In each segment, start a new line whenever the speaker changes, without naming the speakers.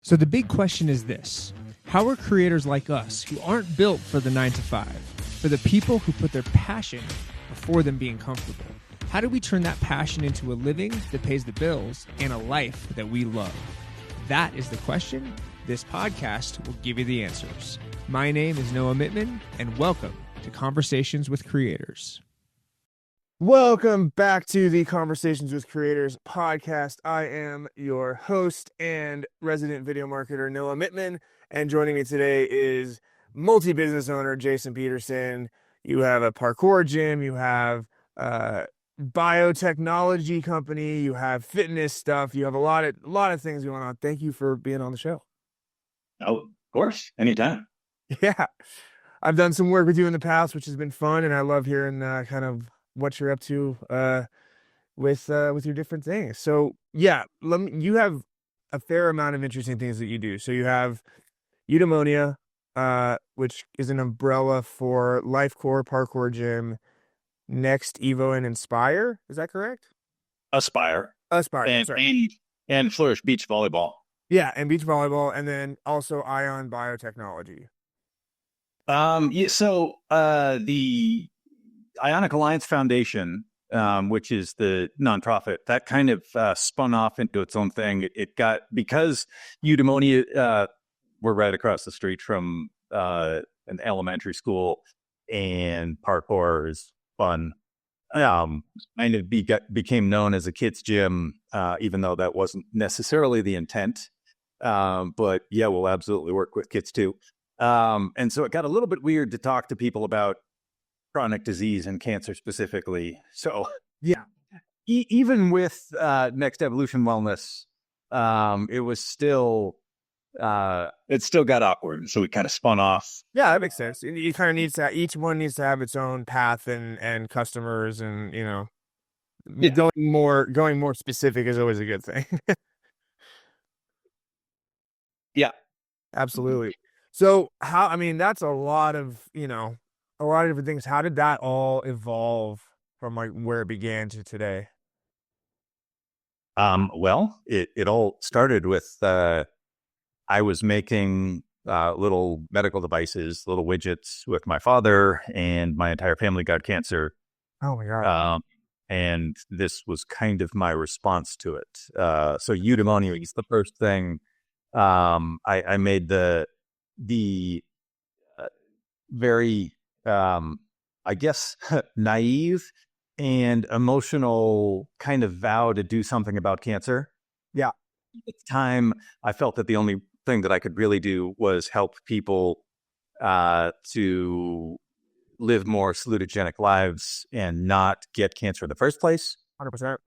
So the big question is this: how are creators like us, who aren't built for the 9 to 5, for the people who put their passion before them being comfortable, how do we turn that passion into a living that pays the bills and a life that we love? That is the question. This podcast will give you the answers. My name is Noah Mittman, and welcome to Conversations with Creators.
Welcome back to the Conversations with Creators podcast. I am your host and resident video marketer, Noah Mittman, and joining me today is multi-business owner, Jasen Petersen. You have a parkour gym, you have a biotechnology company, you have fitness stuff, you have a lot of things going on. Thank you for being on the show.
Oh, of course, anytime.
Yeah, I've done some work with you in the past, which has been fun, and I love hearing kind of what you're up to with your different things. So yeah, you have a fair amount of interesting things that you do. So you have Eudaimonia, which is an umbrella for Lifecore, Parkour Gym, Next, Evo, and Inspire. Is that correct?
Aspire. And Flourish Beach Volleyball.
Yeah, and beach volleyball, and then also Ion Biotechnology.
So the Ionic Alliance Foundation, which is the nonprofit, that kind of spun off into its own thing. It got, because Eudaimonia, we're right across the street from an elementary school, and parkour is fun. Kind of became known as a kids' gym, even though that wasn't necessarily the intent. But yeah, we'll absolutely work with kids too. And so it got a little bit weird to talk to people about chronic disease and cancer specifically. So yeah, even with Next Evolution Wellness, it was still it still got awkward. So we kind of spun off.
Yeah, that makes sense. You kind of needs to, each one needs to have its own path and customers, and going more specific is always a good thing.
Yeah,
absolutely. So that's a lot of different things. How did that all evolve from like where it began to today?
Well, it all started with I was making little medical devices, little widgets with my father, and my entire family got cancer.
Oh my God.
And this was kind of my response to it. So Eudaimonia is the first thing. I made the very, I guess, naive and emotional kind of vow to do something about cancer.
Yeah.
At the time, I felt that the only thing that I could really do was help people to live more salutogenic lives and not get cancer in the first place.
100%.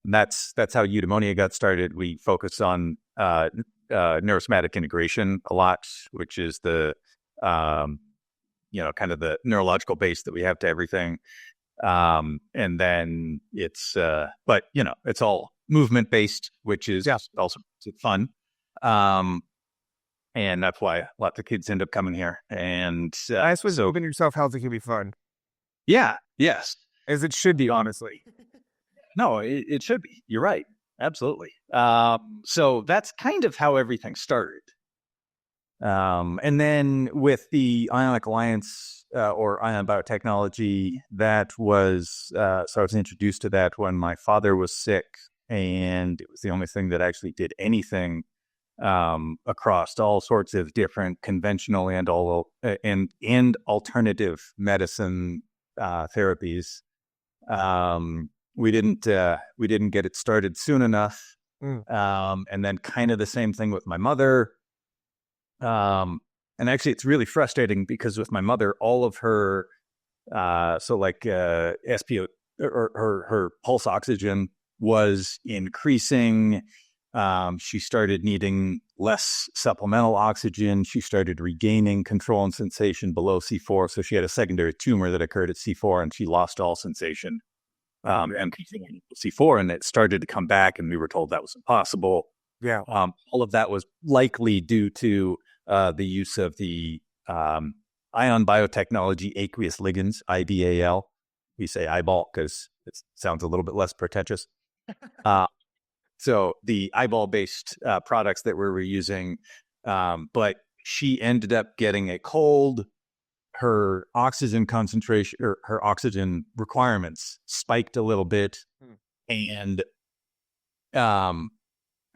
And that's how Eudaimonia got started. We focused on neurosomatic integration a lot, which is the kind of the neurological base that we have to everything. And then it's it's all movement based, which is also fun. And that's why lots of kids end up coming here. And
I suppose keeping yourself healthy can be fun.
Yeah. Yes.
As it should be, honestly.
No, it should be. You're right. Absolutely. So that's kind of how everything started. And then with the Ionic Alliance or Ion Biotechnology, that was, so I was introduced to that when my father was sick, and it was the only thing that actually did anything across all sorts of different conventional and alternative medicine therapies. We didn't get it started soon enough. And then kind of the same thing with my mother. And actually it's really frustrating because with my mother, all of her, SPO or her pulse oxygen was increasing. She started needing less supplemental oxygen. She started regaining control and sensation below C4. So she had a secondary tumor that occurred at C4, and she lost all sensation. And C4, and it started to come back, and we were told that was impossible.
Yeah.
All of that was likely due to the use of the Ion Biotechnology aqueous ligands, IBAL. We say eyeball because it sounds a little bit less pretentious. So the eyeball-based products that we were using, but she ended up getting a cold. Her oxygen concentration or her oxygen requirements spiked a little bit, and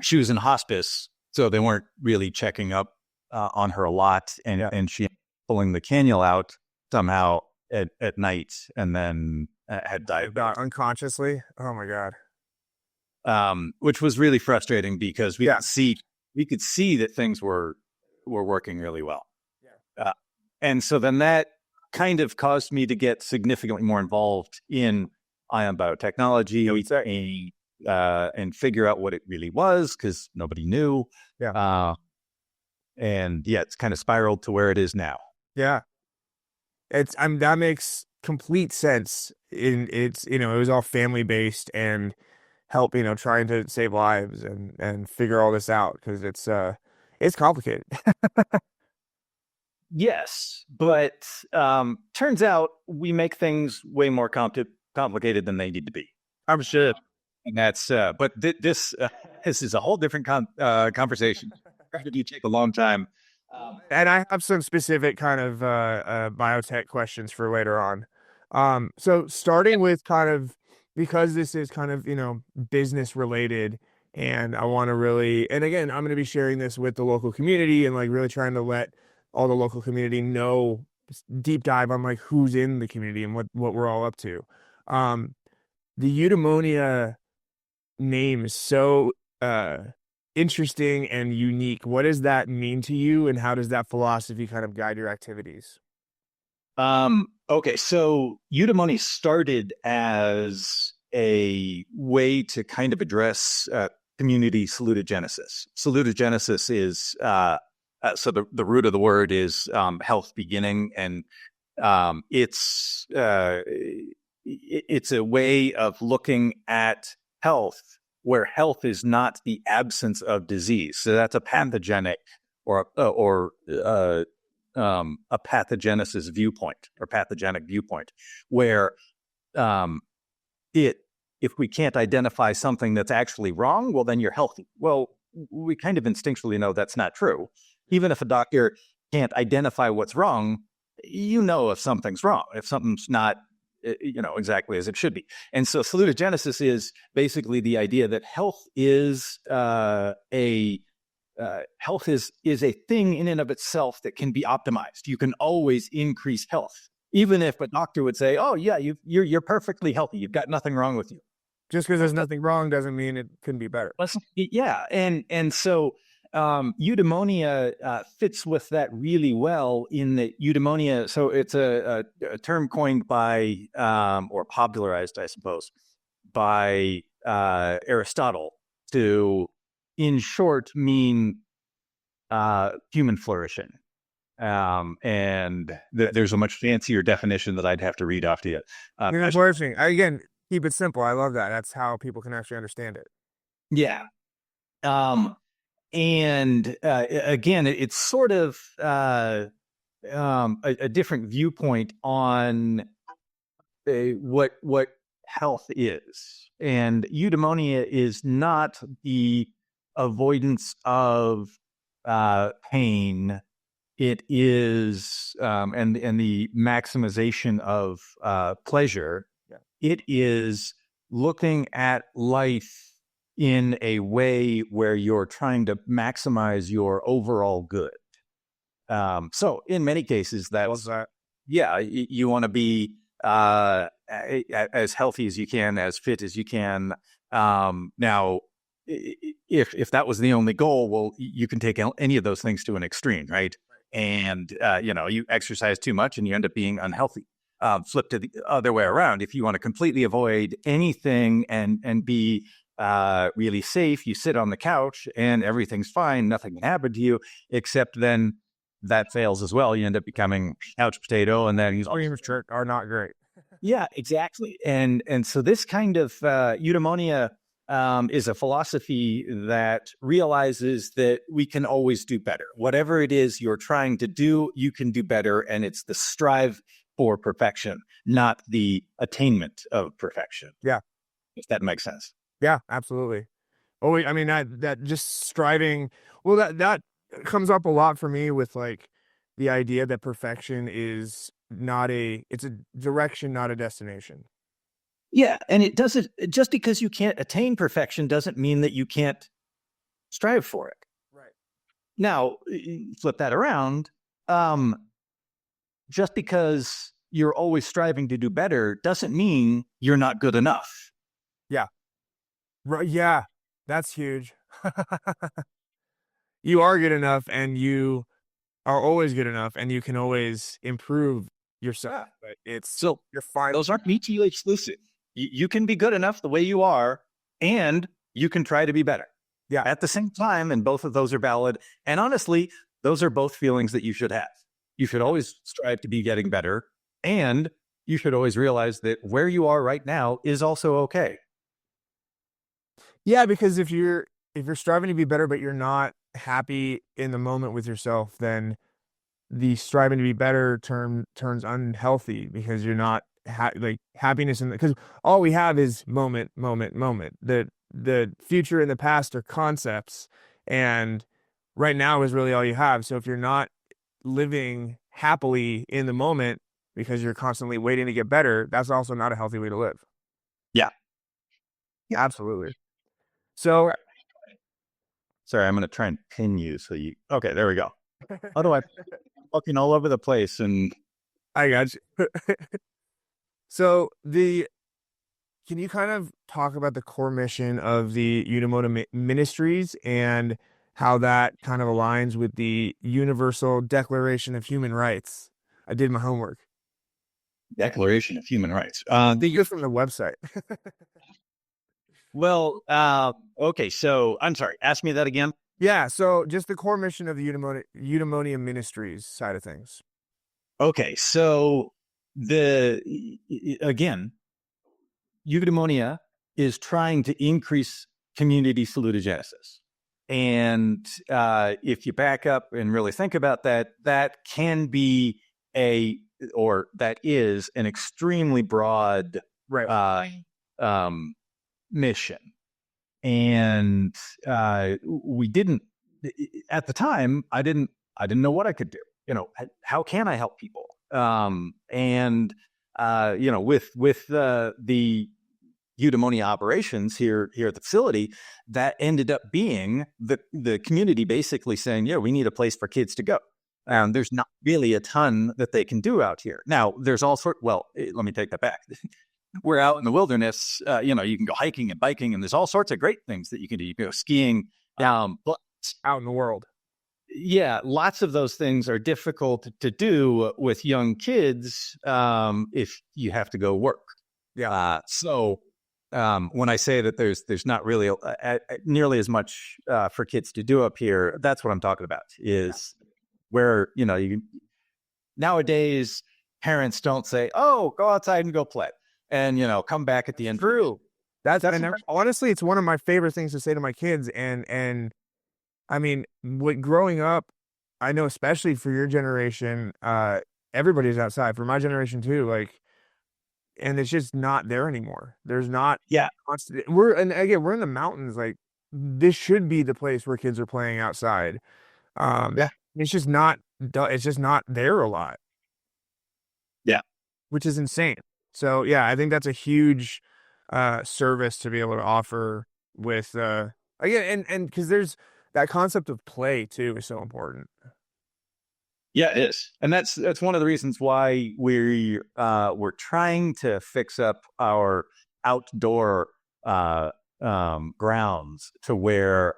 she was in hospice, so they weren't really checking up on her a lot, and she pulling the cannula out somehow at night, and then had died
unconsciously. Oh my God.
Which was really frustrating because we could see that things were working really well. And so then that kind of caused me to get significantly more involved in ion biotechnology and figure out what it really was, because nobody knew. And it's kind of spiraled to where it is now.
Yeah. That makes complete sense. It was all family based and help, trying to save lives and figure all this out, because it's complicated.
Yes, but turns out we make things way more complicated than they need to be.
I'm sure.
And that's, but this is a whole different conversation. It do take a long time.
And I have some specific kind of biotech questions for later on. So starting with kind of, because this is kind of, business related, and I want to really, and again, I'm going to be sharing this with the local community and like really trying to let all the local community know, deep dive on like who's in the community and what we're all up to. The Eudaimonia name is so interesting and unique. What does that mean to you, and how does that philosophy kind of guide your activities?
Okay, so Eudaimonia started as a way to kind of address community salutogenesis. Salutogenesis is so the root of the word is health beginning, and it's a way of looking at health where health is not the absence of disease. So that's a pathogenic or a pathogenesis viewpoint or pathogenic viewpoint, where if we can't identify something that's actually wrong, well, then you're healthy. Well, we kind of instinctually know that's not true. Even if a doctor can't identify what's wrong, if something's wrong, if something's not, exactly as it should be. And so salutogenesis is basically the idea that health is a thing in and of itself that can be optimized. You can always increase health, even if a doctor would say, "Oh yeah, you're perfectly healthy. You've got nothing wrong with you."
Just because there's nothing wrong doesn't mean it couldn't be better.
Yeah, and so Eudaimonia fits with that really well, in that Eudaimonia. So it's a term coined by or popularized, I suppose, by Aristotle to, in short, mean human flourishing. And there's a much fancier definition that I'd have to read off to you.
Human flourishing. Again, keep it simple. I love that. That's how people can actually understand it.
Yeah. And again, it's sort of a different viewpoint on what health is. And Eudaimonia is not the avoidance of pain. It is and the maximization of pleasure.
Yeah.
It is looking at life in a way where you're trying to maximize your overall good. So in many cases, you want to be as healthy as you can, as fit as you can. Now, if that was the only goal, well, you can take any of those things to an extreme, right? And you exercise too much and you end up being unhealthy. Flip to the other way around. If you want to completely avoid anything and be really safe, you sit on the couch and everything's fine, nothing can happen to you, except then that fails as well. You end up becoming couch potato, and then
Extremes are not great.
Yeah, exactly. And so this kind of Eudaimonia is a philosophy that realizes that we can always do better. Whatever it is you're trying to do, you can do better, and it's the strive for perfection, not the attainment of perfection.
Yeah.
If that makes sense.
Yeah, absolutely. Oh, I mean, that just striving. Well, that comes up a lot for me with like the idea that perfection is not it's a direction, not a destination.
Yeah, and it doesn't, just because you can't attain perfection doesn't mean that you can't strive for it.
Right.
Now, flip that around. Just because you're always striving to do better doesn't mean you're not good enough.
Yeah. Right. Yeah. That's huge. You are good enough, and you are always good enough, and you can always improve yourself. But
So
you're fine.
those aren't mutually exclusive. You can be good enough the way you are, and you can try to be better.
Yeah.
At the same time, and both of those are valid. And honestly, those are both feelings that you should have. You should always strive to be getting better, and you should always realize that where you are right now is also okay.
Yeah, because if you're striving to be better, but you're not happy in the moment with yourself, then the striving to be better turns unhealthy, because you're not like happiness because all we have is moment. The future and the past are concepts, and right now is really all you have. So if you're not living happily in the moment because you're constantly waiting to get better, that's also not a healthy way to live.
Yeah.
Absolutely. So
Sorry, I'm going to try and pin you so you. Okay, there we go. How do I fucking all over the place? And
I got you. So can you kind of talk about the core mission of the Eudaimonia Ministries and how that kind of aligns with the Universal Declaration of Human Rights? I did my homework.
Declaration of Human Rights.
Just from the website.
Well, okay. So I'm sorry. Ask me that again.
Yeah. So just the core mission of the Eudaimonia Ministries side of things.
Okay. So again, Eudaimonia is trying to increase community salutogenesis. And if you back up and really think about that, that can be that is an extremely broad mission. And we didn't, at the time, I didn't know what I could do. How can I help people? With the Eudaimonia operations here at the facility, that ended up being the community basically saying, yeah, we need a place for kids to go. And there's not really a ton that they can do out here. Now, there's all sorts, let me take that back. We're out in the wilderness, you can go hiking and biking, and there's all sorts of great things that you can do. You can go skiing, but
out in the world.
Yeah, lots of those things are difficult to do with young kids if you have to go work.
Yeah.
So when I say that there's not really nearly as much for kids to do up here, that's what I'm talking about. Is where nowadays parents don't say, "Oh, go outside and go play," and come back at the end.
True. Honestly, it's one of my favorite things to say to my kids, and I mean, growing up, I know especially for your generation, everybody's outside. For my generation too, and it's just not there anymore. There's not.
Yeah.
We're in the mountains. Like, this should be the place where kids are playing outside. It's just not. It's just not there a lot.
Yeah.
Which is insane. So yeah, I think that's a huge service to be able to offer with again, and because there's that concept of play too is so important.
Yeah, it is. And that's one of the reasons why we're trying to fix up our outdoor grounds to where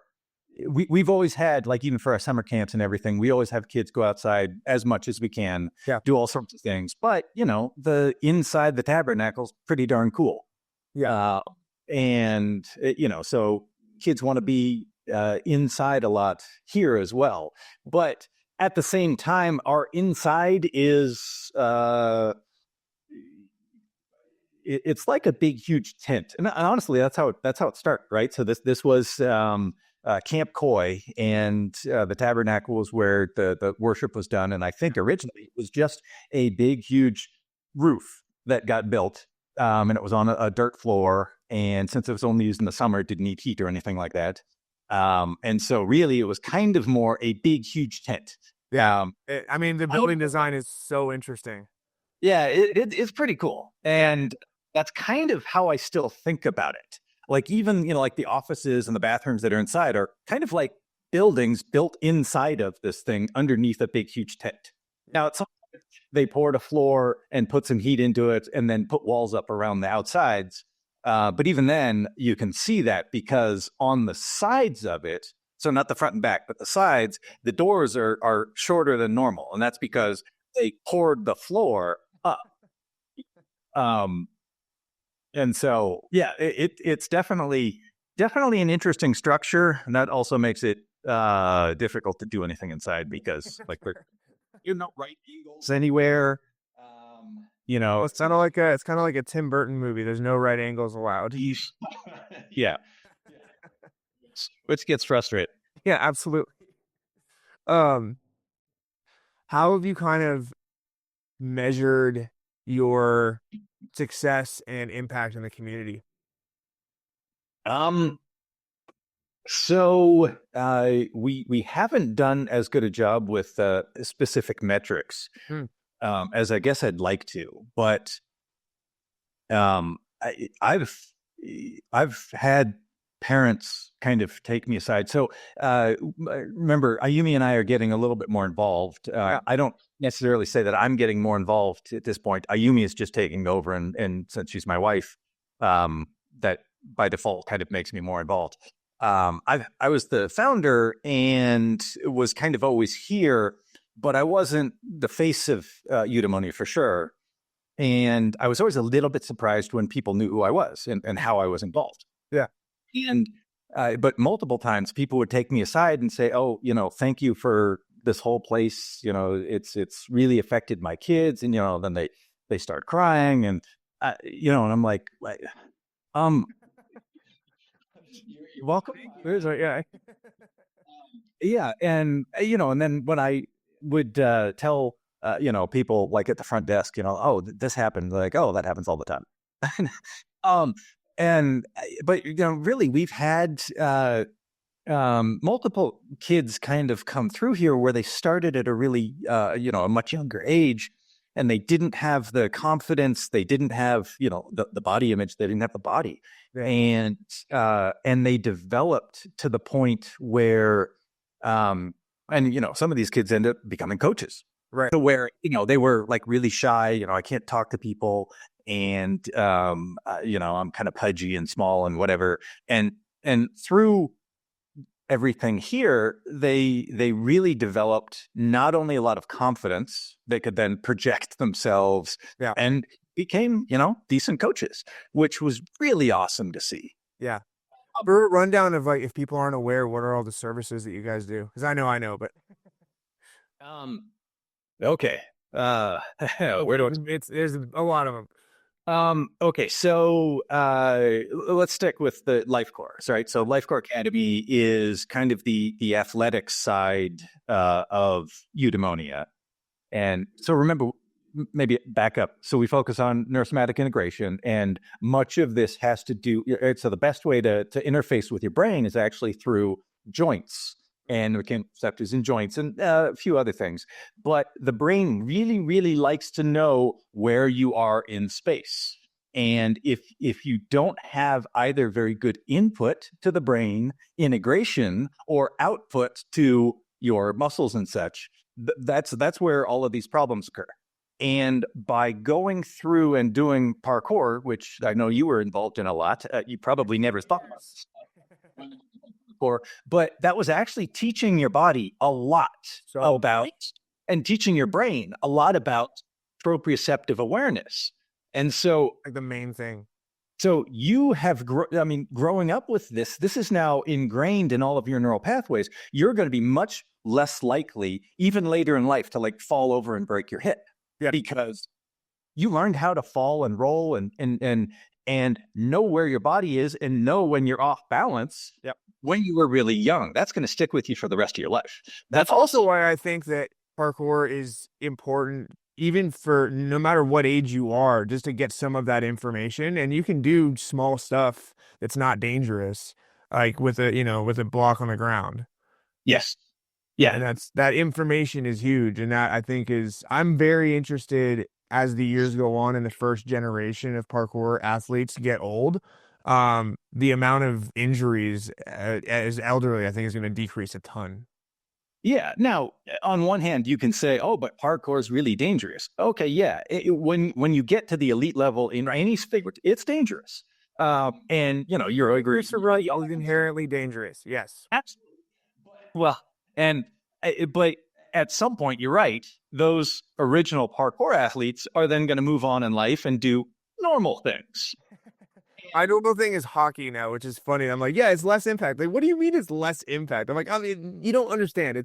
we've always had, like, even for our summer camps and everything, we always have kids go outside as much as we can, do all sorts of things. But, the inside the tabernacle's pretty darn cool.
Yeah.
And, so kids want to be inside a lot here as well. But at the same time, our inside is it's like a big, huge tent. And honestly, that's how it started, right? So this was Camp Coy, and the tabernacle was where the worship was done. And I think originally it was just a big, huge roof that got built and it was on a dirt floor. And since it was only used in the summer, it didn't need heat or anything like that. And so really it was kind of more a big, huge tent.
Yeah. I mean, the building design is so interesting.
Yeah, it's pretty cool. And that's kind of how I still think about it. Like even, like the offices and the bathrooms that are inside are kind of like buildings built inside of this thing underneath a big, huge tent. Now, at some point, they poured a floor and put some heat into it and then put walls up around the outsides. But even then, you can see that because on the sides of it, so not the front and back, but the sides, the doors are shorter than normal. And that's because they poured the floor up. And so, yeah, it's definitely an interesting structure. And that also makes it difficult to do anything inside because like right angles anywhere.
It's kind of like a Tim Burton movie. There's no right angles allowed.
Yeah. Which gets frustrating.
Yeah, absolutely. How have you kind of measured your success and impact in the community?
So we haven't done as good a job with specific metrics as I guess I'd like to, but I've had parents kind of take me aside. So remember, Ayumi and I are getting a little bit more involved. I don't necessarily say that I'm getting more involved at this point. Ayumi is just taking over, and since she's my wife, that by default kind of makes me more involved. I was the founder and was kind of always here, but I wasn't the face of Eudaimonia for sure. And I was always a little bit surprised when people knew who I was and how I was involved.
Yeah.
And but multiple times people would take me aside and say, "Oh, thank you for this whole place. It's really affected my kids." And then they start crying, and and I'm like, you're welcome.
Yeah.
Yeah, and and then when I would tell people like at the front desk, oh, this happened, like, oh, that happens all the time. But really, we've had multiple kids kind of come through here where they started at a really a much younger age, and they didn't have the confidence, they didn't have the body image, they didn't have the body, and they developed to the point where some of these kids end up becoming coaches,
right?
So where they were like really shy, I can't talk to people, and I'm kind of pudgy and small and whatever, and through everything here, they really developed not only a lot of confidence, they could then project themselves, and became decent coaches, which was really awesome to see.
Yeah. For a rundown of like, if people aren't aware, what are all the services that you guys do? Because I know, but
okay. Where do
there's a lot of them.
Okay, so let's stick with the Life Course, right? So Life Core Academy is kind of the athletics side of Eudaimonia. And so remember, maybe back up. So we focus on neurosomatic integration, and much of this has to do, so the best way to interface with your brain is actually through joints and receptors in joints and a few other things. But the brain really, really likes to know where you are in space. And if you don't have either very good input to the brain, integration, or output to your muscles and such, that's where all of these problems occur. And by going through and doing parkour, which I know you were involved in a lot, you probably never thought about this. But that was actually teaching your body a lot about, and teaching your brain a lot about proprioceptive awareness. And so,
like the main thing.
So you have, growing up with this is now ingrained in all of your neural pathways. You're going to be much less likely, even later in life, to like fall over and break your hip, because you learned how to fall and roll and know where your body is and know when you're off balance.
Yep.
When you were really young. That's going to stick with you for the rest of your life.
That's also why I think that parkour is important even for no matter what age you are, just to get some of that information. And you can do small stuff that's not dangerous, like with a block on the ground.
Yes. Yeah.
And that information is huge. And that, I think, I'm very interested as the years go on and the first generation of parkour athletes get old. The amount of injuries as elderly, I think, is going to decrease a ton.
Yeah. Now, on one hand, you can say, "Oh, but parkour is really dangerous." Okay, yeah. When you get to the elite level in any sport, it's dangerous. And you're agree.
Right, is inherently dangerous. Yes,
Absolutely. Well, but at some point, you're right. Those original parkour athletes are then going to move on in life and do normal things.
my normal thing is hockey now, which is funny. I'm like, yeah, it's less impact. Like, what do you mean it's less impact? I'm like, I mean, you don't understand.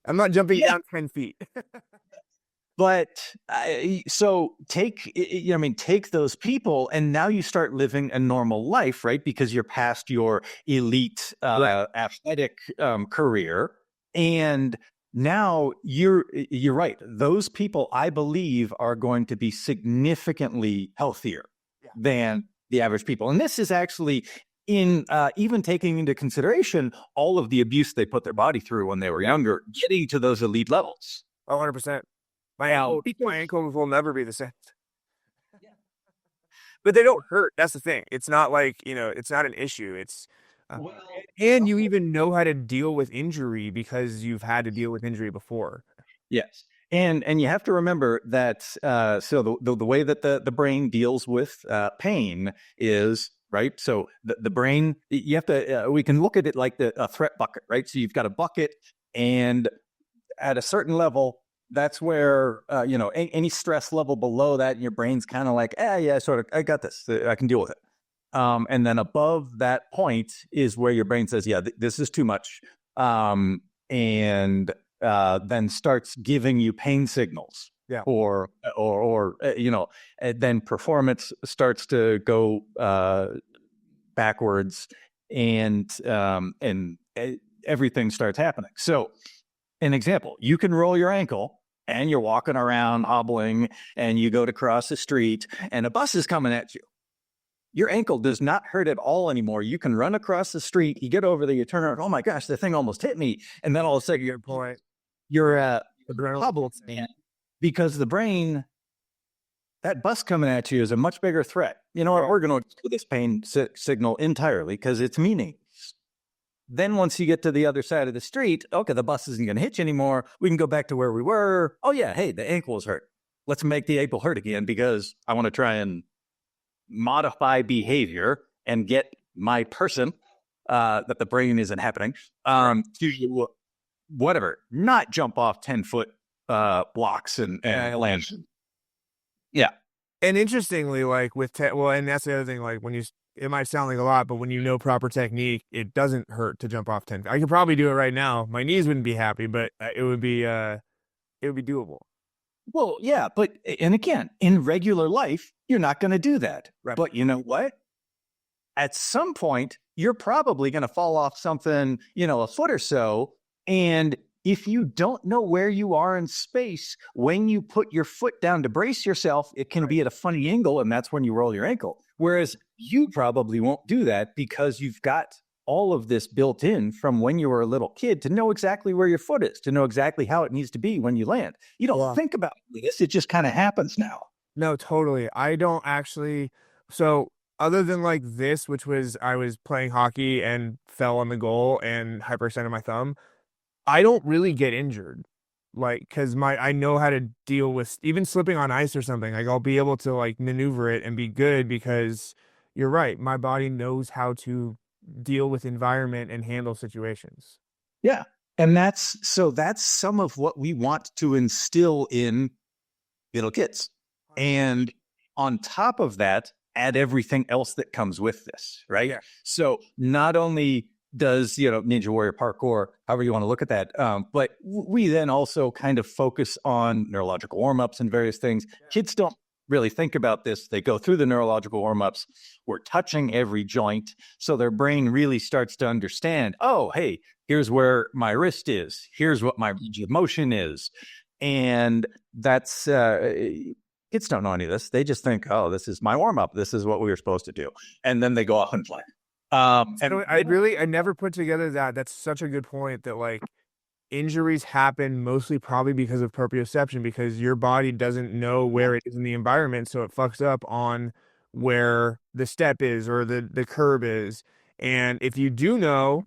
I'm not jumping down 10 feet.
But so take those people, and now you start living a normal life, right? Because you're past your elite athletic career, and now you're right. Those people, I believe, are going to be significantly healthier than the average people. And this is actually in even taking into consideration all of the abuse they put their body through when they were younger, getting to those elite levels.
100%. My ankles will never be the same. But they don't hurt. That's the thing. It's not like, it's not an issue. It's and you even know how to deal with injury because you've had to deal with injury before.
Yes. And you have to remember that so the way that the brain deals with pain is, right? So the brain, you have to we can look at it like a threat bucket, right? So you've got a bucket, and at a certain level, that's where any stress level below that, your brain's kind of like, yeah, sort of, I got this, I can deal with it. And then above that point is where your brain says, yeah, this is too much, and then starts giving you pain signals.
Yeah.
Or then performance starts to go backwards, and everything starts happening. So, an example: you can roll your ankle, and you're walking around hobbling, and you go to cross the street, and a bus is coming at you. Your ankle does not hurt at all anymore. You can run across the street. You get over there. You turn around. Oh my gosh, the thing almost hit me! And then all of a sudden, you're hobbled, because the brain, that bus coming at you is a much bigger threat. You know what? We're going to ignore this pain signal entirely because it's meaningless. Then once you get to the other side of the street, okay, the bus isn't going to hit you anymore. We can go back to where we were. Oh yeah, hey, the ankle is hurt. Let's make the ankle hurt again because I want to try and modify behavior and get my person that the brain isn't happening to whatever, not jump off 10-foot blocks and land. Yeah.
And interestingly, like and that's the other thing, like it might sound like a lot, but when you know proper technique, it doesn't hurt to jump off 10. I could probably do it right now. My knees wouldn't be happy, but it would be doable.
Well, yeah, but, and again, in regular life, you're not going to do that.
Right.
But you know what? At some point, you're probably going to fall off something, a foot or so. And if you don't know where you are in space, when you put your foot down to brace yourself, it can be at a funny angle, and that's when you roll your ankle. Whereas you probably won't do that because you've got all of this built in from when you were a little kid to know exactly where your foot is, to know exactly how it needs to be when you land. You don't think about this. It just kind of happens now.
No, totally. I don't actually. So other than like this, which was I was playing hockey and fell on the goal and hyperextended my thumb, I don't really get injured. Like, because I know how to deal with even slipping on ice or something. Like, I'll be able to like maneuver it and be good because you're right. My body knows how to deal with environment and handle situations.
Yeah. And that's some of what we want to instill in little kids. And on top of that, add everything else that comes with this, right? Yeah. So not only does, Ninja Warrior Parkour, however you want to look at that, but we then also kind of focus on neurological warm-ups and various things. Yeah. Kids don't really think about this. They go through the neurological warm-ups. We're touching every joint. So their brain really starts to understand, oh, hey, here's where my wrist is. Here's what my range of motion is. And that's kids don't know any of this. They just think, oh, this is my warm up. This is what we were supposed to do, and then they go off and play.
I never put together that. That's such a good point. That like injuries happen mostly probably because of proprioception, because your body doesn't know where it is in the environment, so it fucks up on where the step is or the curb is. And if you do know,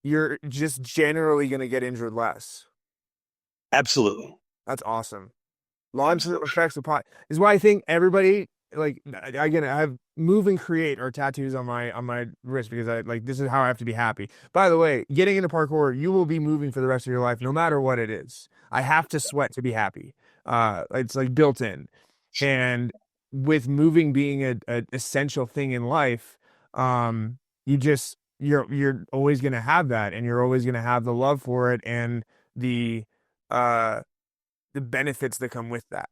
you're just generally going to get injured less.
Absolutely.
That's awesome. Long-term effects of pot is why I think everybody, like, again, I have move and create or tattoos on my wrist because I like, this is how I have to be happy. By the way, getting into parkour, you will be moving for the rest of your life, no matter what it is. I have to sweat to be happy. It's like built in. And with moving being a essential thing in life, you're always going to have that, and you're always going to have the love for it and the benefits that come with that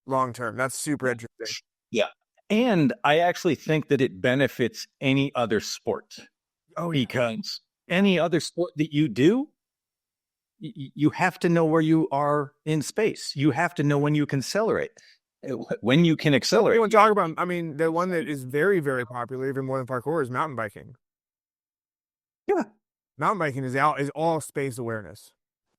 long term. That's super interesting.
Yeah. And I actually think that it benefits any other sport.
Oh, yeah.
Because any other sport that you do, you have to know where you are in space. You have to know when you can accelerate. When you can accelerate.
Anyone talk about, I mean, the one that is very, very popular, even more than parkour, is mountain biking.
Yeah.
Mountain biking is all space awareness.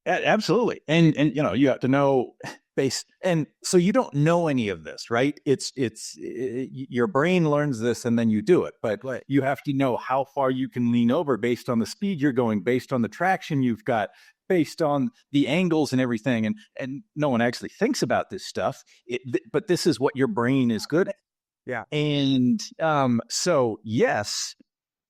Absolutely. And you have to know base. And so you don't know any of this, right? It's your brain learns this and then you do it, but you have to know how far you can lean over based on the speed you're going, based on the traction you've got, based on the angles and everything. And no one actually thinks about this stuff, but this is what your brain is good at.
Yeah.
And so yes,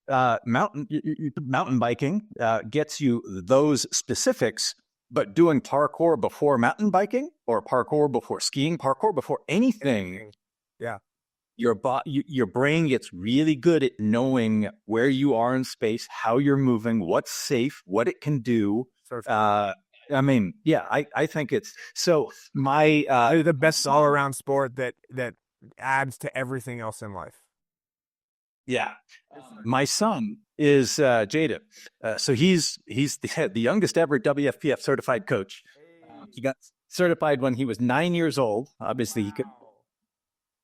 mountain biking gets you those specifics, but doing parkour before mountain biking or parkour before skiing, parkour before anything,
yeah,
your brain gets really good at knowing where you are in space, how you're moving, what's safe, what it can do. I mean, yeah, I think it's so
the best all around sport that adds to everything else in life.
Yeah. My son is Jaden. So he's the youngest ever WFPF certified coach. He got certified when he was 9 years old. Obviously, he could.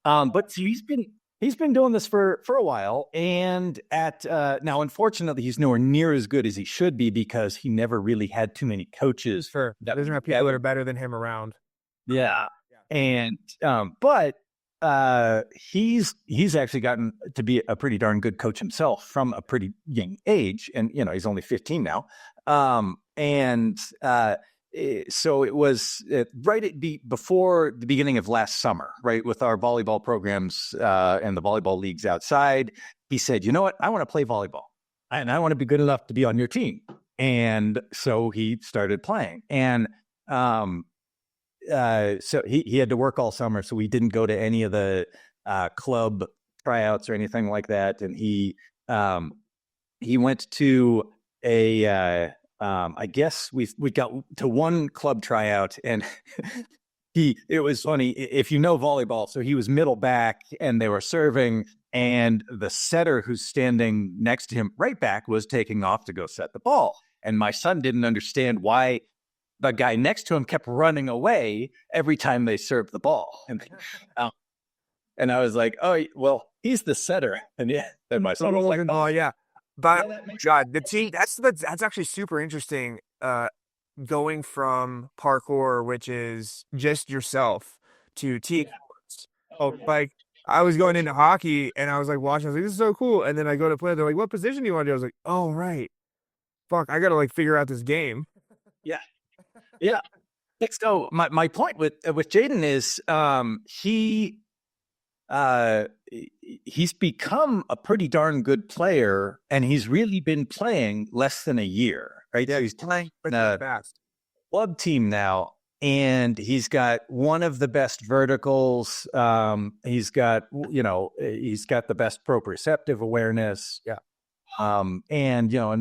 But he's been doing this for a while. And now, unfortunately, he's nowhere near as good as he should be because he never really had too many coaches.
Sure. That doesn't have people that are better than him around.
Yeah. And but he's actually gotten to be a pretty darn good coach himself from a pretty young age, and he's only 15 now. So it was before the beginning of last summer, right, with our volleyball programs and the volleyball leagues outside. He said, "You know what? I want to play volleyball, and I want to be good enough to be on your team." And so he started playing, and so he had to work all summer, so he didn't go to any of the club tryouts or anything like that. And he went to I guess we got to one club tryout, and it was funny. If you know volleyball, so he was middle back, and they were serving, and the setter who's standing next to him, right back, was taking off to go set the ball. And my son didn't understand why the guy next to him kept running away every time they served the ball. And I was like, oh, well, he's the setter. And then my son was like,
oh, yeah. But God, the team, that's actually super interesting. Going from parkour, which is just yourself, to team sports. Oh, like I was going into hockey and I was like watching, I was like, this is so cool. And then I go to play, they're like, what position do you want to do? I was like, oh, right. Fuck, I got to like figure out this game.
Yeah. Yeah. So my point with Jaden is he's become a pretty darn good player, and he's really been playing less than a year, right?
Yeah,
he's playing in
a
fast club team now, and he's got one of the best verticals. He's got the best proprioceptive awareness. Yeah. And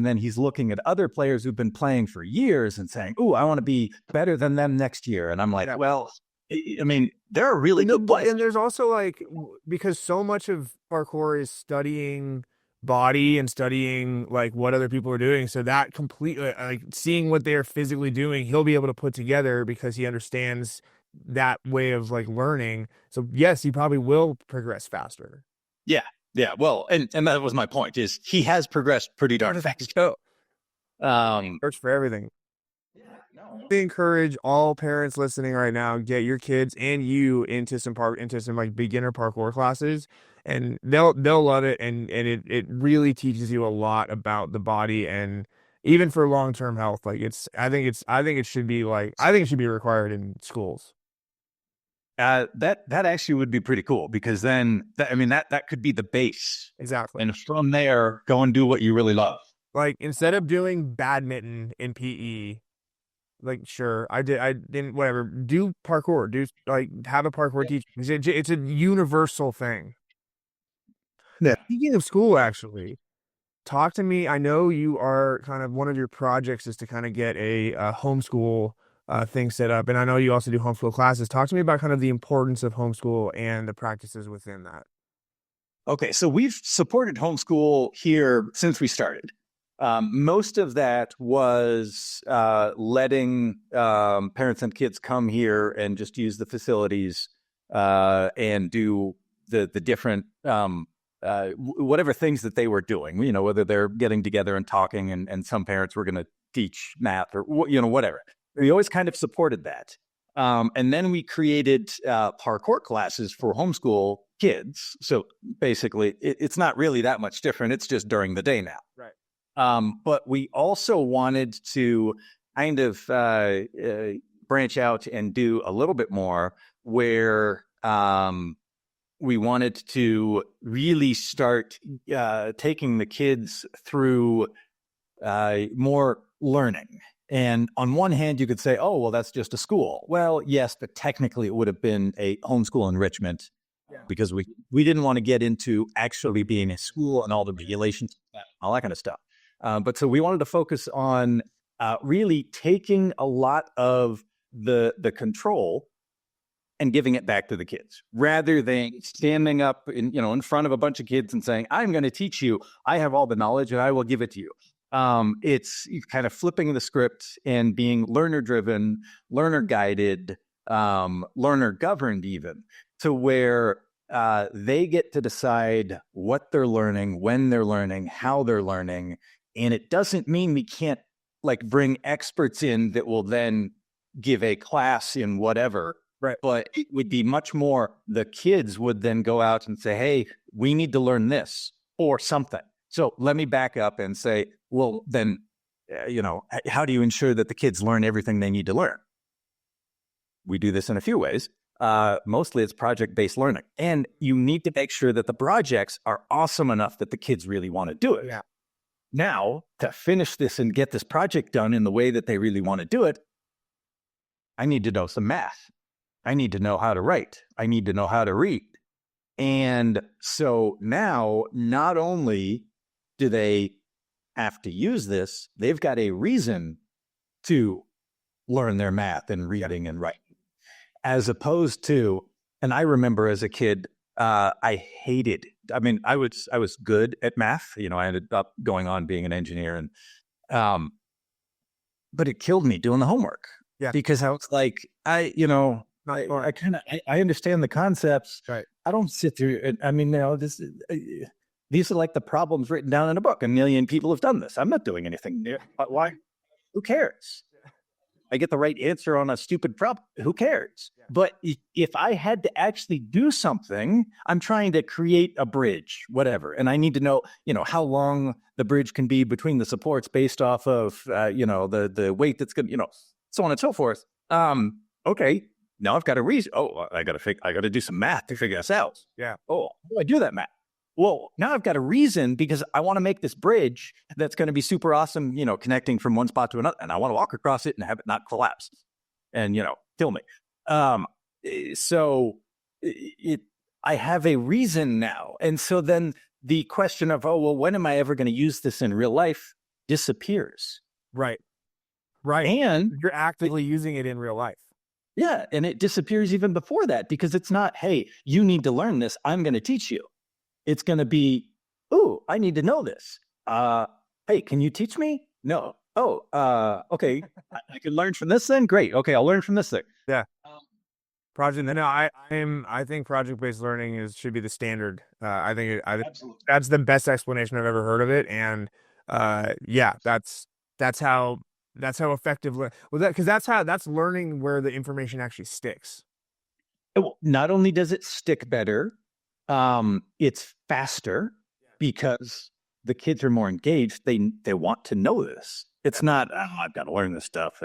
then he's looking at other players who've been playing for years and saying, "Ooh, I want to be better than them next year." And I'm like, well, I mean, there are really good players.
And there's also like, because so much of parkour is studying body and studying like what other people are doing. So that completely, like seeing what they're physically doing, he'll be able to put together because he understands that way of like learning. So yes, he probably will progress faster.
Yeah. Yeah. Well, and that was my point, is he has progressed pretty darn fast.
Works for everything. I encourage all parents listening right now, get your kids and you into some like beginner parkour classes, and they'll love it, and it really teaches you a lot about the body, and even for long-term health. Like I think it should be required in schools.
That actually would be pretty cool, because then that could be the base.
Exactly.
And from there, go and do what you really love.
Like instead of doing badminton in PE, like sure, I didn't whatever, do parkour, have a parkour teacher. It's a universal thing.
Yeah.
Speaking of school, actually, talk to me. I know you are kind of, one of your projects is to kind of get a homeschool thing set up, and I know you also do homeschool classes. Talk to me about kind of the importance of homeschool and the practices within that.
Okay, so we've supported homeschool here since we started. Most of that was letting parents and kids come here and just use the facilities and do the different whatever things that they were doing. You know, whether they're getting together and talking, and some parents were going to teach math or whatever. We always kind of supported that. And then we created parkour classes for homeschool kids. So basically, it's not really that much different. It's just during the day now.
Right.
But we also wanted to kind of branch out and do a little bit more, where we wanted to really start taking the kids through more learning. And on one hand, you could say, oh, well, that's just a school. Well, yes, but technically it would have been a homeschool enrichment, because we didn't want to get into actually being a school and all the regulations, all that kind of stuff. But so we wanted to focus on really taking a lot of the control and giving it back to the kids, rather than standing up in front of a bunch of kids and saying, I'm going to teach you. I have all the knowledge and I will give it to you. It's kind of flipping the script and being learner-driven, learner-guided, learner-governed, even, to where they get to decide what they're learning, when they're learning, how they're learning. And it doesn't mean we can't bring experts in that will then give a class in whatever.
Right.
But it would be much more, the kids would then go out and say, hey, we need to learn this or something. So let me back up and say, well, then, how do you ensure that the kids learn everything they need to learn? We do this in a few ways. Mostly it's project-based learning. And you need to make sure that the projects are awesome enough that the kids really want to do it.
Yeah.
Now, to finish this and get this project done in the way that they really want to do it, I need to know some math. I need to know how to write. I need to know how to read. And so now, not only do they have to use this, they've got a reason to learn their math and reading and writing. As opposed to, and I remember as a kid, I hated, I was good at math. I ended up going on being an engineer, and but it killed me doing the homework.
Yeah.
Because I was like, I understand the concepts.
Right.
I don't sit through it. These are like the problems written down in a book. 1 million people have done this. I'm not doing anything new. Why? Who cares? I get the right answer on a stupid problem. Who cares? Yeah. But if I had to actually do something, I'm trying to create a bridge, whatever. And I need to know, how long the bridge can be between the supports based off of, the weight that's going to, so on and so forth. Okay. Now I've got a reason. Oh, I got to do some math to figure this out.
Yeah.
Oh, how do I do that math? Well, now I've got a reason, because I want to make this bridge that's going to be super awesome, connecting from one spot to another. And I want to walk across it and have it not collapse and, kill me. So I have a reason now. And so then the question of, oh, well, when am I ever going to use this in real life disappears.
Right. Right.
And
you're actively using it in real life.
Yeah. And it disappears even before that, because it's not, hey, you need to learn this. I'm going to teach you. It's going to be, ooh, I need to know this. Hey, can you teach me? No. Oh, okay. I can learn from this then. Great. Okay, I'll learn from this thing.
Yeah. I think project-based learning should be the standard. I think that's the best explanation I've ever heard of it. And yeah, that's how effective. Because that's learning where the information actually sticks.
Well, not only does it stick better, it's faster because the kids are more engaged. They want to know this. It's not, oh, I've got to learn this stuff.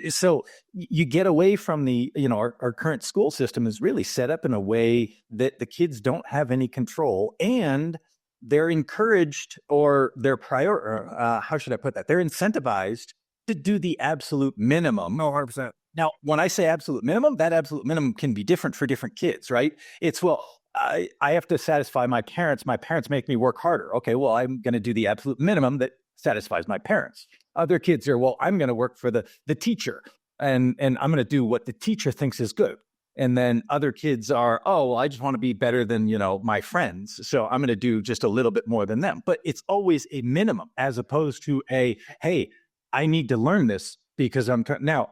So you get away from our current school system is really set up in a way that the kids don't have any control, and they're encouraged, or they're how should I put that? They're incentivized to do the absolute minimum.
Oh, 100%.
Now, when I say absolute minimum, that absolute minimum can be different for different kids, right? It's, well, I have to satisfy my parents. My parents make me work harder. Okay, well, I'm going to do the absolute minimum that satisfies my parents. Other kids are, well, I'm going to work for the teacher, and I'm going to do what the teacher thinks is good. And then other kids are, oh, well, I just want to be better than, my friends, so I'm going to do just a little bit more than them. But it's always a minimum, as opposed to hey, I need to learn this because now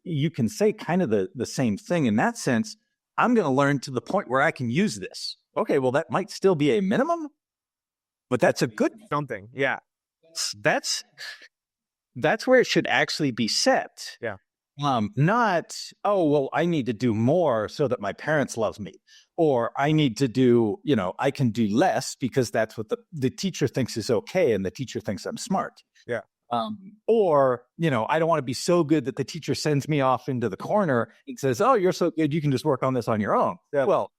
you can say kind of the same thing in that sense. I'm going to learn to the point where I can use this. Okay, well, that might still be a minimum, but that's a good
something. Yeah.
That's where it should actually be set.
Yeah.
Not, oh, well, I need to do more so that my parents love me, or I need to do, I can do less because that's what the teacher thinks is okay, and the teacher thinks I'm smart.
Yeah.
Or, I don't want to be so good that the teacher sends me off into the corner and says, oh, you're so good, you can just work on this on your own.
Yeah.
Well,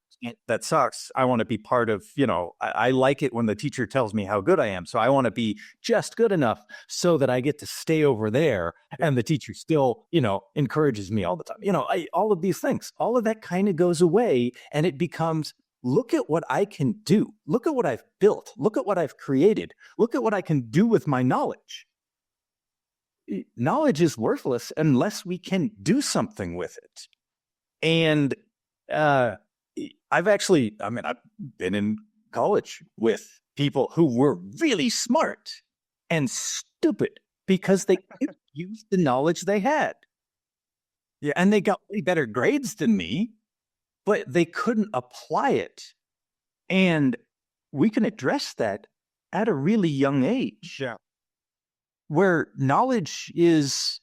that sucks. I want to be part of, I like it when the teacher tells me how good I am. So I want to be just good enough so that I get to stay over there, and the teacher still, encourages me all the time. All of these things, all of that kind of goes away, and it becomes, look at what I can do. Look at what I've built. Look at what I've created. Look at what I can do with my knowledge. Knowledge is worthless unless we can do something with it. And I've been in college with people who were really smart and stupid because they couldn't use the knowledge they had. Yeah, and they got way better grades than me, but they couldn't apply it. And we can address that at a really young age.
Yeah.
Where knowledge is,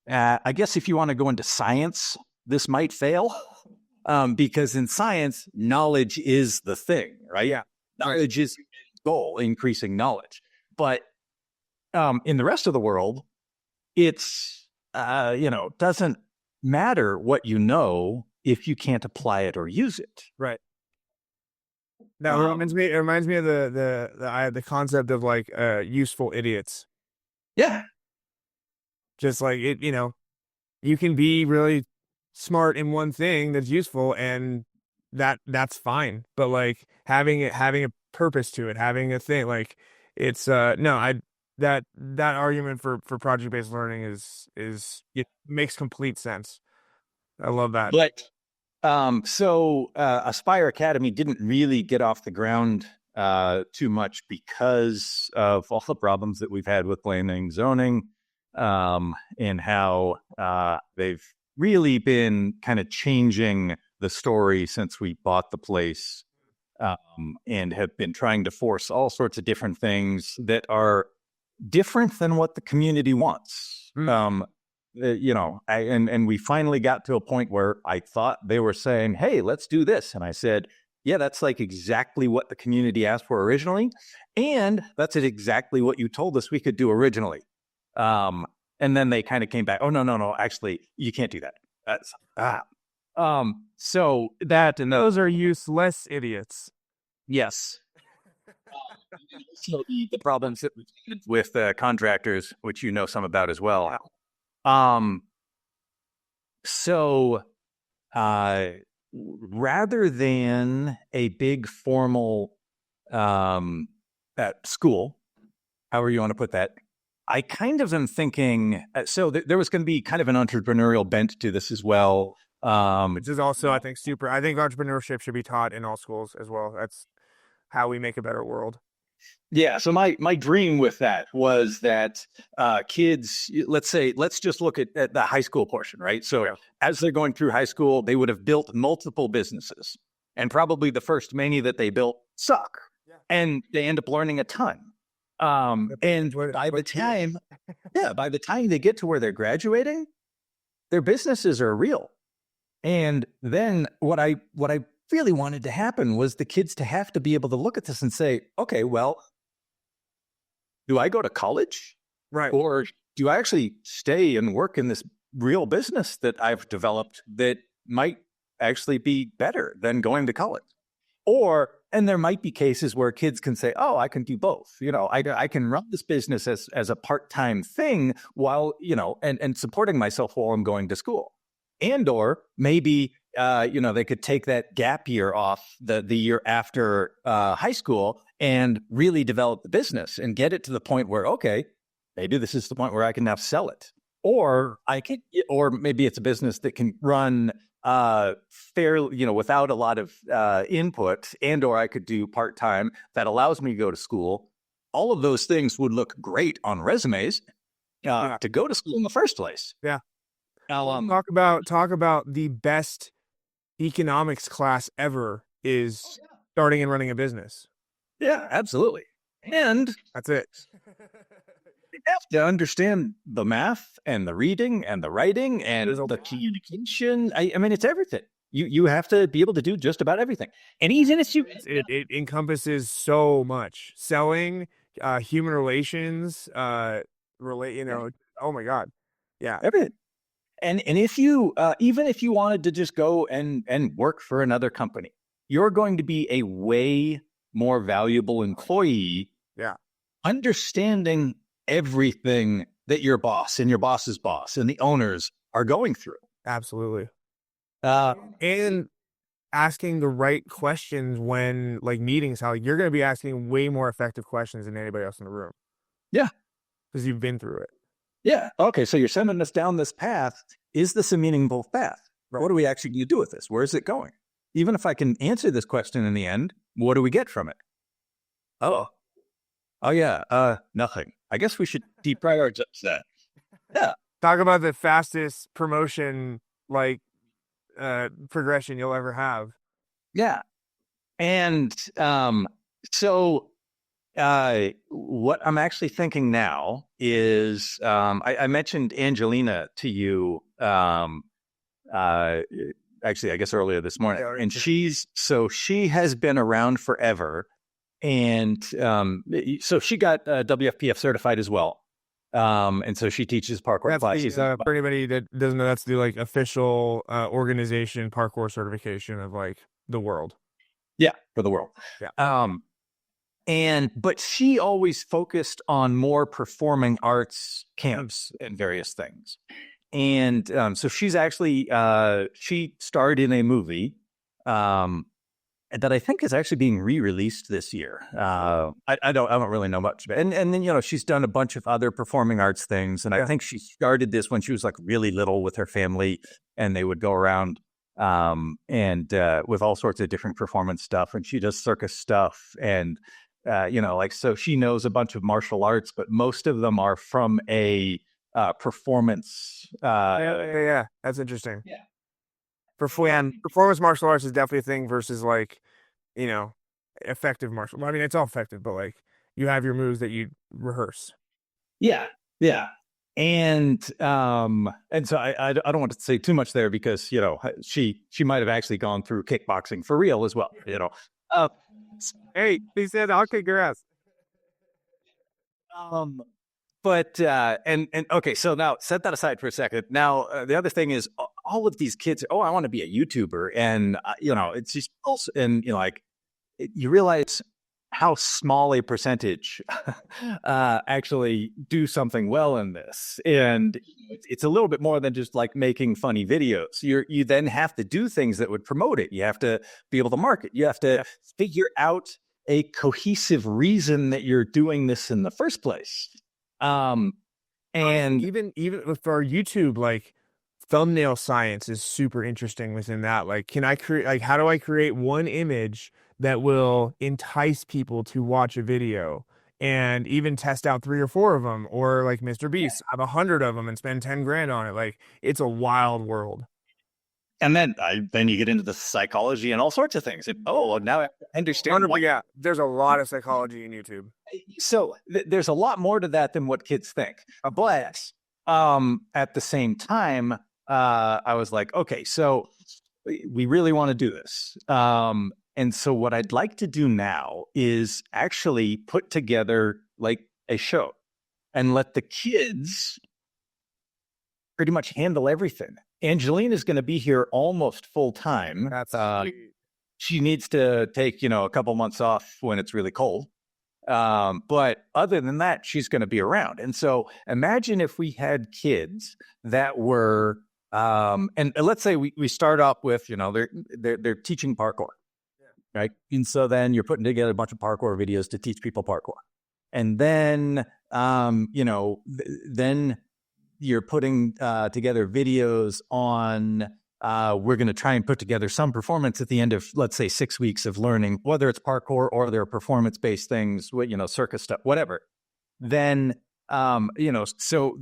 I guess if you want to go into science, this might fail. Because in science, knowledge is the thing, right?
Yeah.
Knowledge is the goal, increasing knowledge. But in the rest of the world, it's, doesn't matter what you know if you can't apply it or use it.
Right. Now, it reminds me of the concept of like useful idiots.
Yeah.
Just like it, you can be really smart in one thing that's useful, and that's fine. But like having a purpose to it, having a thing, like it's that argument for project-based learning is it makes complete sense. I love that.
But so Aspire Academy didn't really get off the ground too much because of all the problems that we've had with planning, zoning, and how they've really been kind of changing the story since we bought the place, and have been trying to force all sorts of different things that are different than what the community wants. And we finally got to a point where I thought they were saying, hey, let's do this. And I said, yeah, that's like exactly what the community asked for originally. And that's exactly what you told us we could do originally. And then they kind of came back, oh, no, actually, you can't do that. So that, and
those are useless idiots.
Yes. So the problems with contractors, which you know some about as well. So rather than a big formal at school, however you want to put that, I kind of am thinking, so there was going to be kind of an entrepreneurial bent to this as well.
Which is also, I think, I think entrepreneurship should be taught in all schools as well. how we make a better world.
Yeah. So my dream with that was that kids, let's just look at the high school portion, right? So as they're going through high school, they would have built multiple businesses, and probably the first many that they built suck, and they end up learning a ton. And by the time they get to where they're graduating, their businesses are real. And then what I really wanted to happen was the kids to have to be able to look at this and say, okay, well, do I go to college?
Right.
Or do I actually stay and work in this real business that I've developed that might actually be better than going to college? And there might be cases where kids can say, oh, I can do both. I can run this business as a part-time thing while, and supporting myself while I'm going to school. Or maybe, they could take that gap year off the year after high school and really develop the business and get it to the point where, okay, maybe this is the point where I can now sell it. Or maybe it's a business that can run fairly, without a lot of input, or I could do part-time that allows me to go to school. All of those things would look great on resumes to go to school in the first place.
Yeah.
Now,
Talk about the best economics class ever is starting and running a business.
Yeah, absolutely. And
that's it.
You have to understand the math and the reading and the writing and the communication. I mean, it's everything. You have to be able to do just about everything. And even if
it encompasses so much: selling, human relations, oh my God. Yeah.
Everything. And if you, even if you wanted to just go and work for another company, you're going to be a way more valuable employee.
Yeah.
Understanding everything that your boss and your boss's boss and the owners are going through.
Absolutely. And asking the right questions when meetings, how you're going to be asking way more effective questions than anybody else in the room.
Yeah.
Because you've been through it.
Yeah. Okay. So you're sending us down this path. Is this a meaningful path? Right. What are we actually going to do with this? Where is it going? Even if I can answer this question in the end, what do we get from it? Oh yeah. Nothing. I guess we should deprioritize that. Yeah.
Talk about the fastest promotion, progression you'll ever have.
Yeah. And so what I'm actually thinking now is I mentioned Angelina to you actually, I guess earlier this morning. And she has been around forever. And so she got WFPF certified as well. And so she teaches parkour classes.
For anybody that doesn't know, that's the official organization parkour certification of the world.
Yeah, for the world.
Yeah.
But she always focused on more performing arts camps and various things. And so she's actually she starred in a movie that I think is actually being re-released this year. I don't really know much about it. And then she's done a bunch of other performing arts things. And I think she started this when she was really little with her family, and they would go around and with all sorts of different performance stuff. And she does circus stuff, and so she knows a bunch of martial arts, but most of them are from a performance.
Yeah. That's interesting.
Yeah.
Performance martial arts is definitely a thing versus effective martial. I mean, it's all effective, but you have your moves that you rehearse.
Yeah. And so I don't want to say too much there because she might have actually gone through kickboxing for real as well.
Hey, he said I'll kick your ass.
But okay, so now set that aside for a second. Now the other thing is all of these kids. Oh, I want to be a YouTuber, and it's just also, and you realize how small a percentage actually do something well in this, and it's a little bit more than just making funny videos. You then have to do things that would promote it. You have to be able to market. You have to figure out a cohesive reason that you're doing this in the first place. And
even for YouTube, thumbnail science is super interesting within that. Can I create, how do I create one image that will entice people to watch a video and even test out 3 or 4 of them, or like Mr. Beast, have 100 of them and spend 10 grand on it. Like, it's a wild world.
And then you get into the psychology and all sorts of things. Now I understand.
Yeah, there's a lot of psychology in YouTube.
So there's a lot more to that than what kids think. But at the same time, I was like, okay, so we really want to do this. And so what I'd like to do now is actually put together like a show and let the kids pretty much handle everything. Angelina is going to be here almost full time. She needs to take, a couple months off when it's really cold. But other than that, she's going to be around. And so imagine if we had kids that were, and let's say we start off with, they're teaching parkour, right? And so then you're putting together a bunch of parkour videos to teach people parkour. And then, then you're putting together videos on, we're going to try and put together some performance at the end of, let's say, 6 weeks of learning, whether it's parkour or they're performance-based things, circus stuff, whatever. Then, so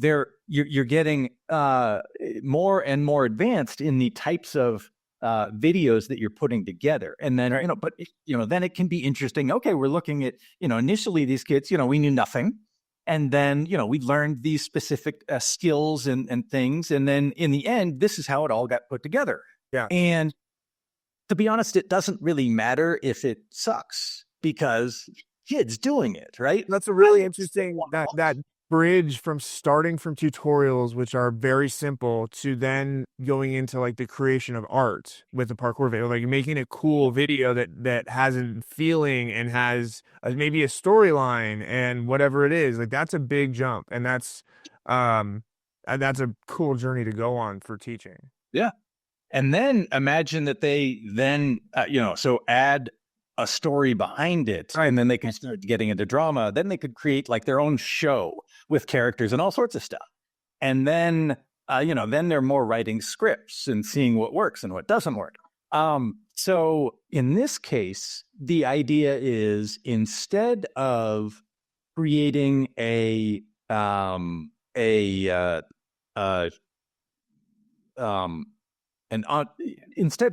you're getting more and more advanced in the types of videos that you're putting together. And then, then it can be interesting. Okay, we're looking at, initially these kids, we knew nothing. And then, we learned these specific skills and things. And then in the end, this is how it all got put together.
Yeah.
And to be honest, it doesn't really matter if it sucks because kids doing it, right?
That's a really interesting, that bridge from starting from tutorials, which are very simple, to then going into like the creation of art with the parkour video, like making a cool video that has a feeling and has maybe a storyline and whatever it is. Like, that's a big jump, and that's a cool journey to go on for teaching.
Yeah. And then imagine that they then, so add a story behind it, right, and then they can start getting into drama. Then they could create like their own show with characters and all sorts of stuff. And then, then they're more writing scripts and seeing what works and what doesn't work. So in this case, the idea is instead of creating instead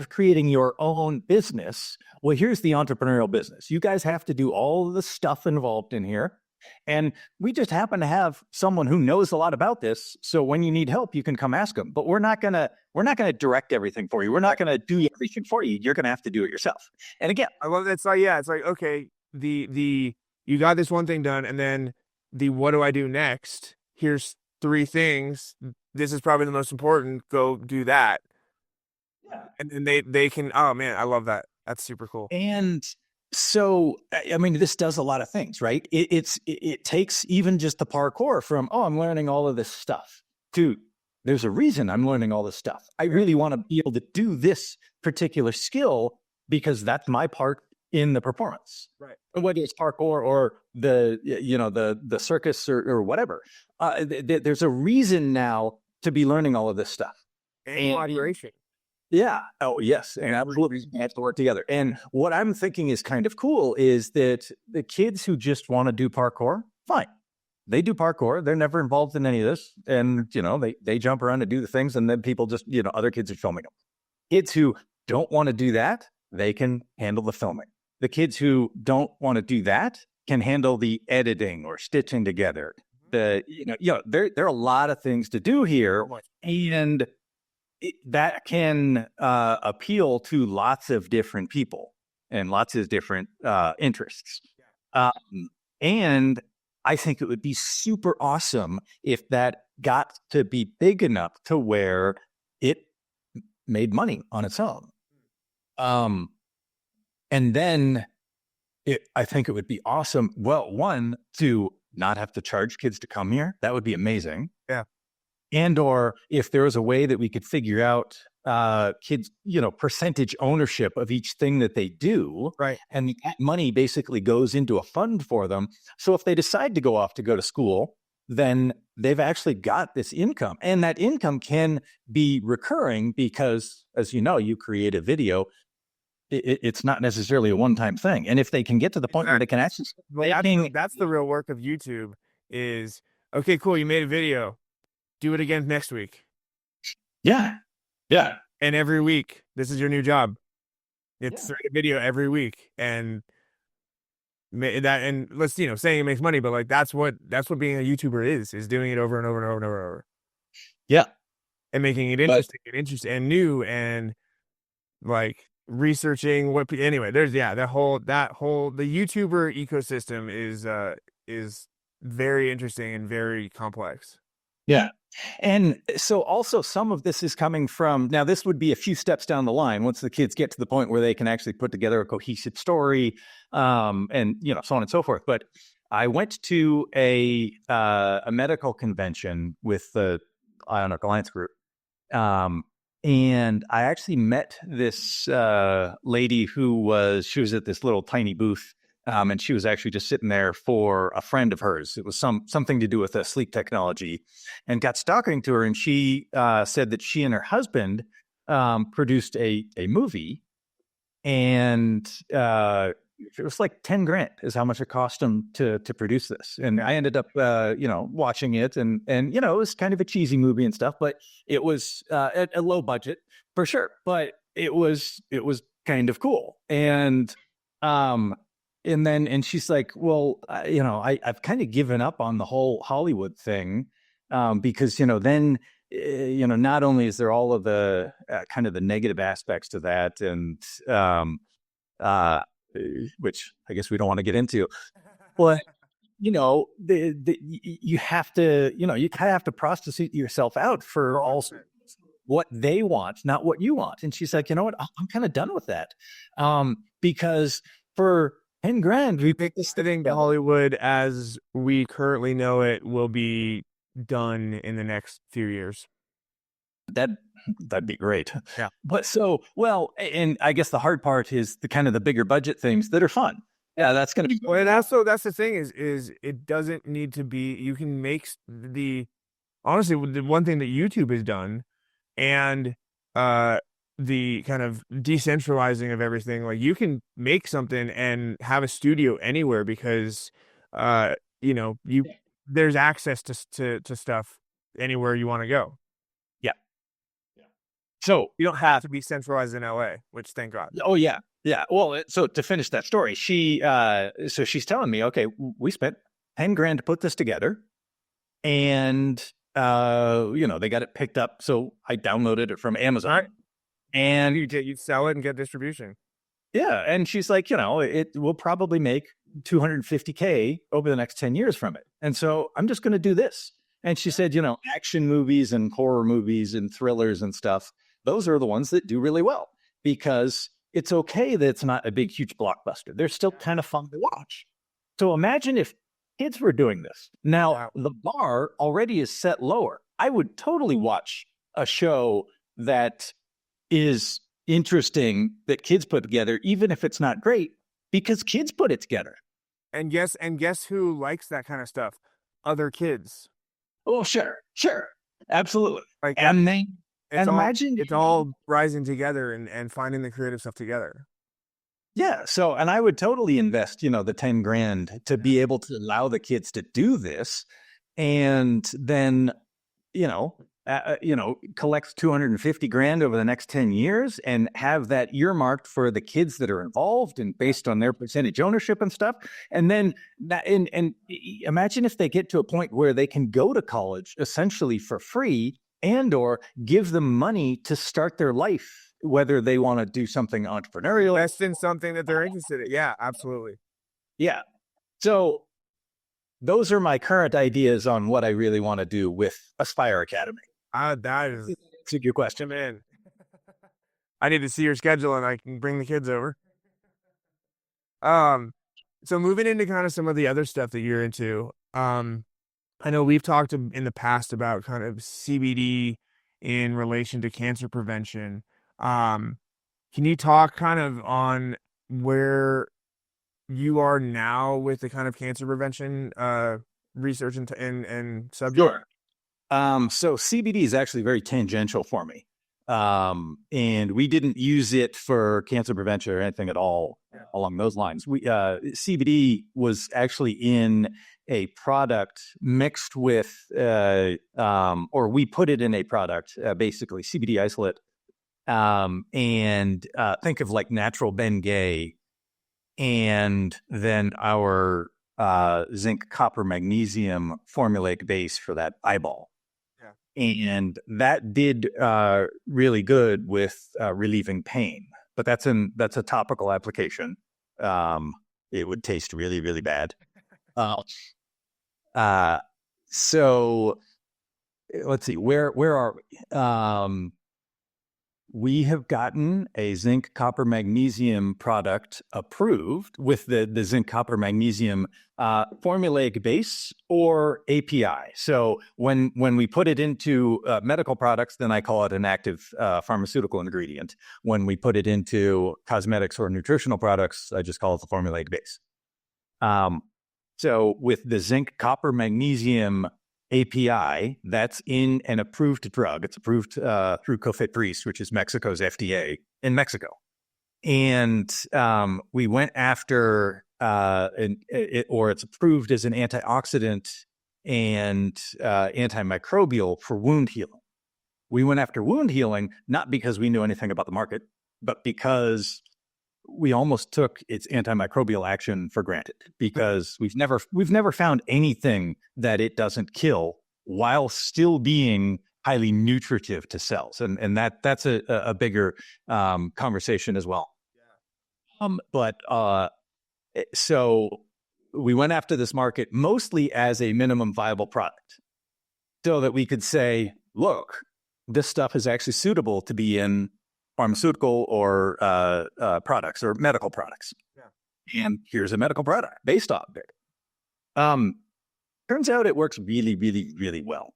of creating your own business, well, here's the entrepreneurial business. You guys have to do all of the stuff involved in here. And we just happen to have someone who knows a lot about this. So when you need help, you can come ask them. But we're not gonna direct everything for you. We're not gonna do everything for you. You're gonna have to do it yourself. And again,
I love that. It's like, okay, you got this one thing done, and then what do I do next? Here's 3 things. This is probably the most important. Go do that. And they can, oh man, I love that. That's super cool.
And so, I mean, this does a lot of things, right? It takes even just the parkour from, I'm learning all of this stuff, to there's a reason I'm learning all this stuff. I really want to be able to do this particular skill because that's my part in the performance,
right?
Whether it's parkour or the circus or whatever. There's a reason now to be learning all of this stuff.
And collaboration.
Yeah. Oh, yes. And absolutely have to work together. And what I'm thinking is kind of cool is that the kids who just want to do parkour, fine. They do parkour. They're never involved in any of this. And, they jump around and do the things. And then people just, other kids are filming them. Kids who don't want to do that, they can handle the filming. The kids who don't want to do that can handle the editing or stitching together. There are a lot of things to do here. And that can appeal to lots of different people and lots of different interests. And I think it would be super awesome if that got to be big enough to where it made money on its own. And then I think it would be awesome. Well, one, to not have to charge kids to come here. That would be amazing.
Yeah.
And or if there was a way that we could figure out kids, percentage ownership of each thing that they do.
Right.
And that money basically goes into a fund for them. So if they decide to go off to go to school, then they've actually got this income. And that income can be recurring because, as you know, you create a video. it's not necessarily a one-time thing. And if they can get to the point where they can actually,
that's the real work of YouTube is, okay, cool. You made a video, do it again next week.
Yeah.
And every week, this is your new job. It's a video every week. And let's, saying it makes money, but like, that's what being a YouTuber is doing it over and over and over and over.
Yeah.
And making it interesting and new and like researching there's the YouTuber ecosystem is very interesting and very complex.
Yeah. And so also some of this is coming from, now this would be a few steps down the line once the kids get to the point where they can actually put together a cohesive story, and so on and so forth. But I went to a medical convention with the Ionic Alliance group. And I actually met this lady she was at this little tiny booth, and she was actually just sitting there for a friend of hers. It was something to do with sleep technology, and got talking to her. And she said that she and her husband produced a movie, and it was like $10,000 is how much it cost them to produce this. And I ended up, watching it, and it was kind of a cheesy movie and stuff, but it was at a low budget for sure. But it was kind of cool. And she's like, well, I've kind of given up on the whole Hollywood thing, because then not only is there all of the kind of the negative aspects to that, and which I guess we don't want to get into, but you have to, you kind of have to prostitute yourself out for also what they want, not what you want. And she's like, you know what, I'm kind of done with that, because for $10,000, we picked this
thing. Hollywood as we currently know it will be done in the next few years.
That'd be great.
Yeah.
But and I guess the hard part is the kind of the bigger budget things that are fun. Yeah, that's going to be.
Well, and also that's the thing is it doesn't need to be. You can make honestly, the one thing that YouTube has done, and the kind of decentralizing of everything. Like, you can make something and have a studio anywhere because there's access to stuff anywhere you want to go.
So
you don't have to be centralized in LA, which thank God.
Oh yeah. Yeah. Well, so to finish that story, she's telling me, okay, we spent $10,000 to put this together, and they got it picked up. So I downloaded it from Amazon,
right.
And
you sell it and get distribution.
Yeah. And she's like, it will probably make $250K over the next 10 years from it. And so I'm just going to do this. And she said, action movies and horror movies and thrillers and stuff, those are the ones that do really well, because it's okay that it's not a big, huge blockbuster. They're still kind of fun to watch. So imagine if kids were doing this. Now, the bar already is set lower. I would totally watch a show that is interesting that kids put together, even if it's not great, because kids put it together.
And guess who likes that kind of stuff? Other kids.
Oh, sure. Absolutely.
Like,
imagine
it's all rising together and finding the creative stuff together.
Yeah. So, and I would totally invest, the $10,000 to be able to allow the kids to do this, and then, collects $250,000 over the next 10 years and have that earmarked for the kids that are involved and based on their percentage ownership and stuff. And then and imagine if they get to a point where they can go to college essentially for free, and or give them money to start their life, whether they want to do something entrepreneurial.
Invest in something that they're interested in. Yeah, absolutely.
Yeah. So those are my current ideas on what I really want to do with Aspire Academy.
That's
a good question,
man. I need to see your schedule and I can bring the kids over. So moving into kind of some of the other stuff that you're into, I know we've talked in the past about kind of CBD in relation to cancer prevention. Can you talk kind of on where you are now with the kind of cancer prevention research and subject?
Sure. So CBD is actually very tangential for me. And we didn't use it for cancer prevention or anything at all along those lines. CBD was actually in a product mixed with, or we put it in a product, basically CBD isolate. And think of like natural Bengay, and then our zinc, copper, magnesium formulaic base for that eyeball. And that did really good with relieving pain, but that's a topical application. It would taste really, really bad. So let's see, where are we? We have gotten a zinc, copper, magnesium product approved with the zinc, copper, magnesium formulaic base or API. So when we put it into medical products, then I call it an active pharmaceutical ingredient. When we put it into cosmetics or nutritional products, I just call it the formulaic base. So with the zinc, copper, magnesium API, that's in an approved drug. It's approved through COFEPRIS, which is Mexico's FDA in Mexico. And we went after, it's approved as an antioxidant and antimicrobial for wound healing. We went after wound healing, not because we knew anything about the market, but because we almost took its antimicrobial action for granted, because we've never found anything that it doesn't kill while still being highly nutritive to cells, and that's a bigger conversation as well. So we went after this market mostly as a minimum viable product, so that we could say, look, this stuff is actually suitable to be in pharmaceutical or products or medical products. And here's a medical product based on it. Turns out it works really, really, really well.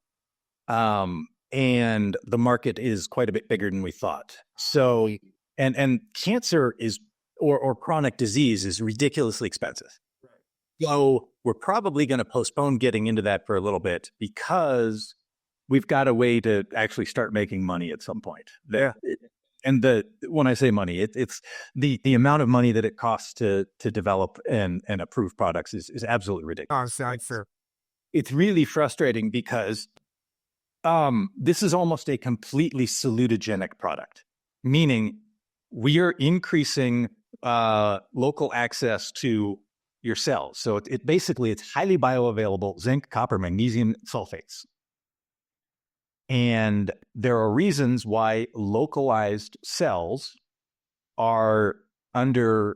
And the market is quite a bit bigger than we thought. So, and cancer is, or chronic disease is ridiculously expensive. So we're probably going to postpone getting into that for a little bit, because we've got a way to actually start making money at some point. And when I say money, it's the amount of money that it costs to develop and approve products is absolutely ridiculous. It's really frustrating because this is almost a completely salutogenic product, meaning we are increasing local access to your cells. So it basically, it's highly bioavailable zinc, copper, magnesium sulfates. And there are reasons why localized cells are under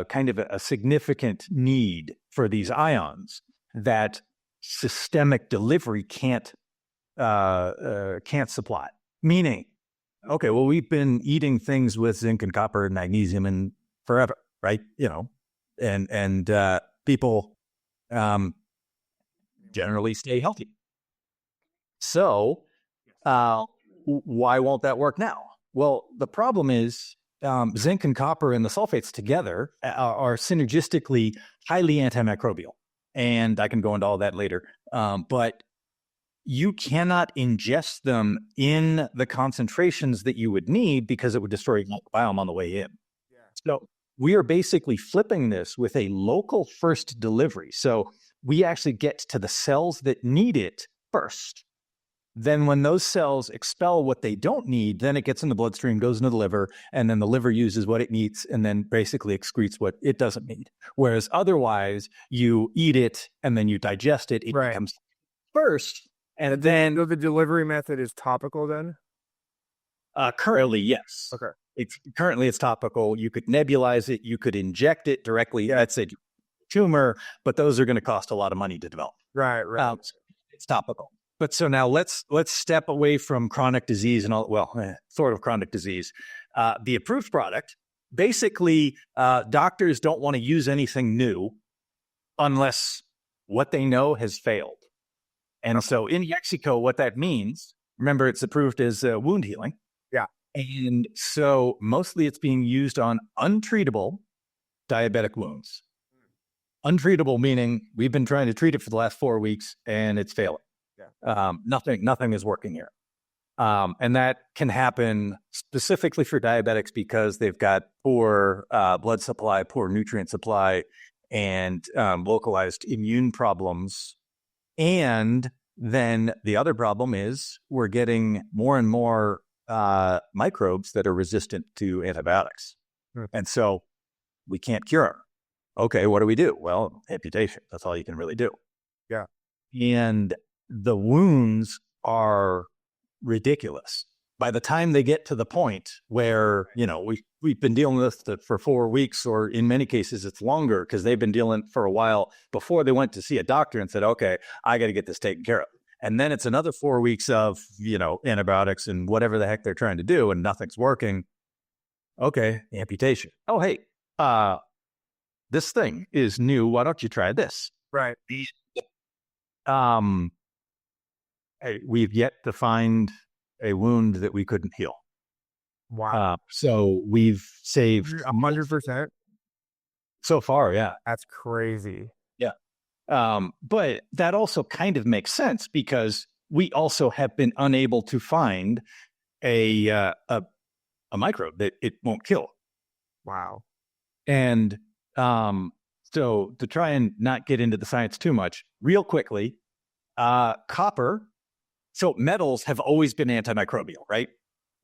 kind of a significant need for these ions that systemic delivery can't supply. Meaning, okay, well, we've been eating things with zinc and copper and magnesium and forever, right? And people generally stay healthy. So why won't that work now? Well, the problem is zinc and copper and the sulfates together are synergistically highly antimicrobial. And I can go into all that later. But you cannot ingest them in the concentrations that you would need, because it would destroy your microbiome on the way in. So we are basically flipping this with a local first delivery. So we actually get to the cells that need it first. Then when those cells expel what they don't need, then it gets in the bloodstream, goes into the liver, and then the liver uses what it needs and then basically excretes what it doesn't need. Whereas otherwise, you eat it and then you digest it. It comes first, and then...
So the delivery method is topical then?
Currently, yes.
Okay.
Currently it's topical. You could nebulize it. You could inject it directly. That's a tumor, but those are going to cost a lot of money to develop.
Right.
It's topical. But so now let's step away from chronic disease and all, sort of chronic disease. The approved product, basically, doctors don't want to use anything new unless what they know has failed. And so in Mexico, what that means, remember, it's approved as wound healing.
Yeah.
And so mostly it's being used on untreatable diabetic wounds. Untreatable meaning we've been trying to treat it for the last 4 weeks and it's failing. Nothing is working here. And that can happen specifically for diabetics because they've got poor blood supply, poor nutrient supply, and localized immune problems. And then the other problem is we're getting more and more microbes that are resistant to antibiotics. And so we can't cure them. Okay, what do we do? Well, amputation. That's all you can really do.
Yeah.
And the wounds are ridiculous. By the time they get to the point where, we've been dealing with it for 4 weeks, or in many cases it's longer because they've been dealing for a while before they went to see a doctor and said, okay, I got to get this taken care of. And then it's another 4 weeks of, antibiotics and whatever the heck they're trying to do and nothing's working. Okay, amputation. Oh, hey, this thing is new. Why don't you try this?
Right.
We've yet to find a wound that we couldn't heal.
Wow.
So we've saved
100%.
So far. Yeah.
That's crazy.
Yeah. But that also kind of makes sense because we also have been unable to find a microbe that it won't kill.
Wow.
And so to try and not get into the science too much, real quickly, copper. So metals have always been antimicrobial, right?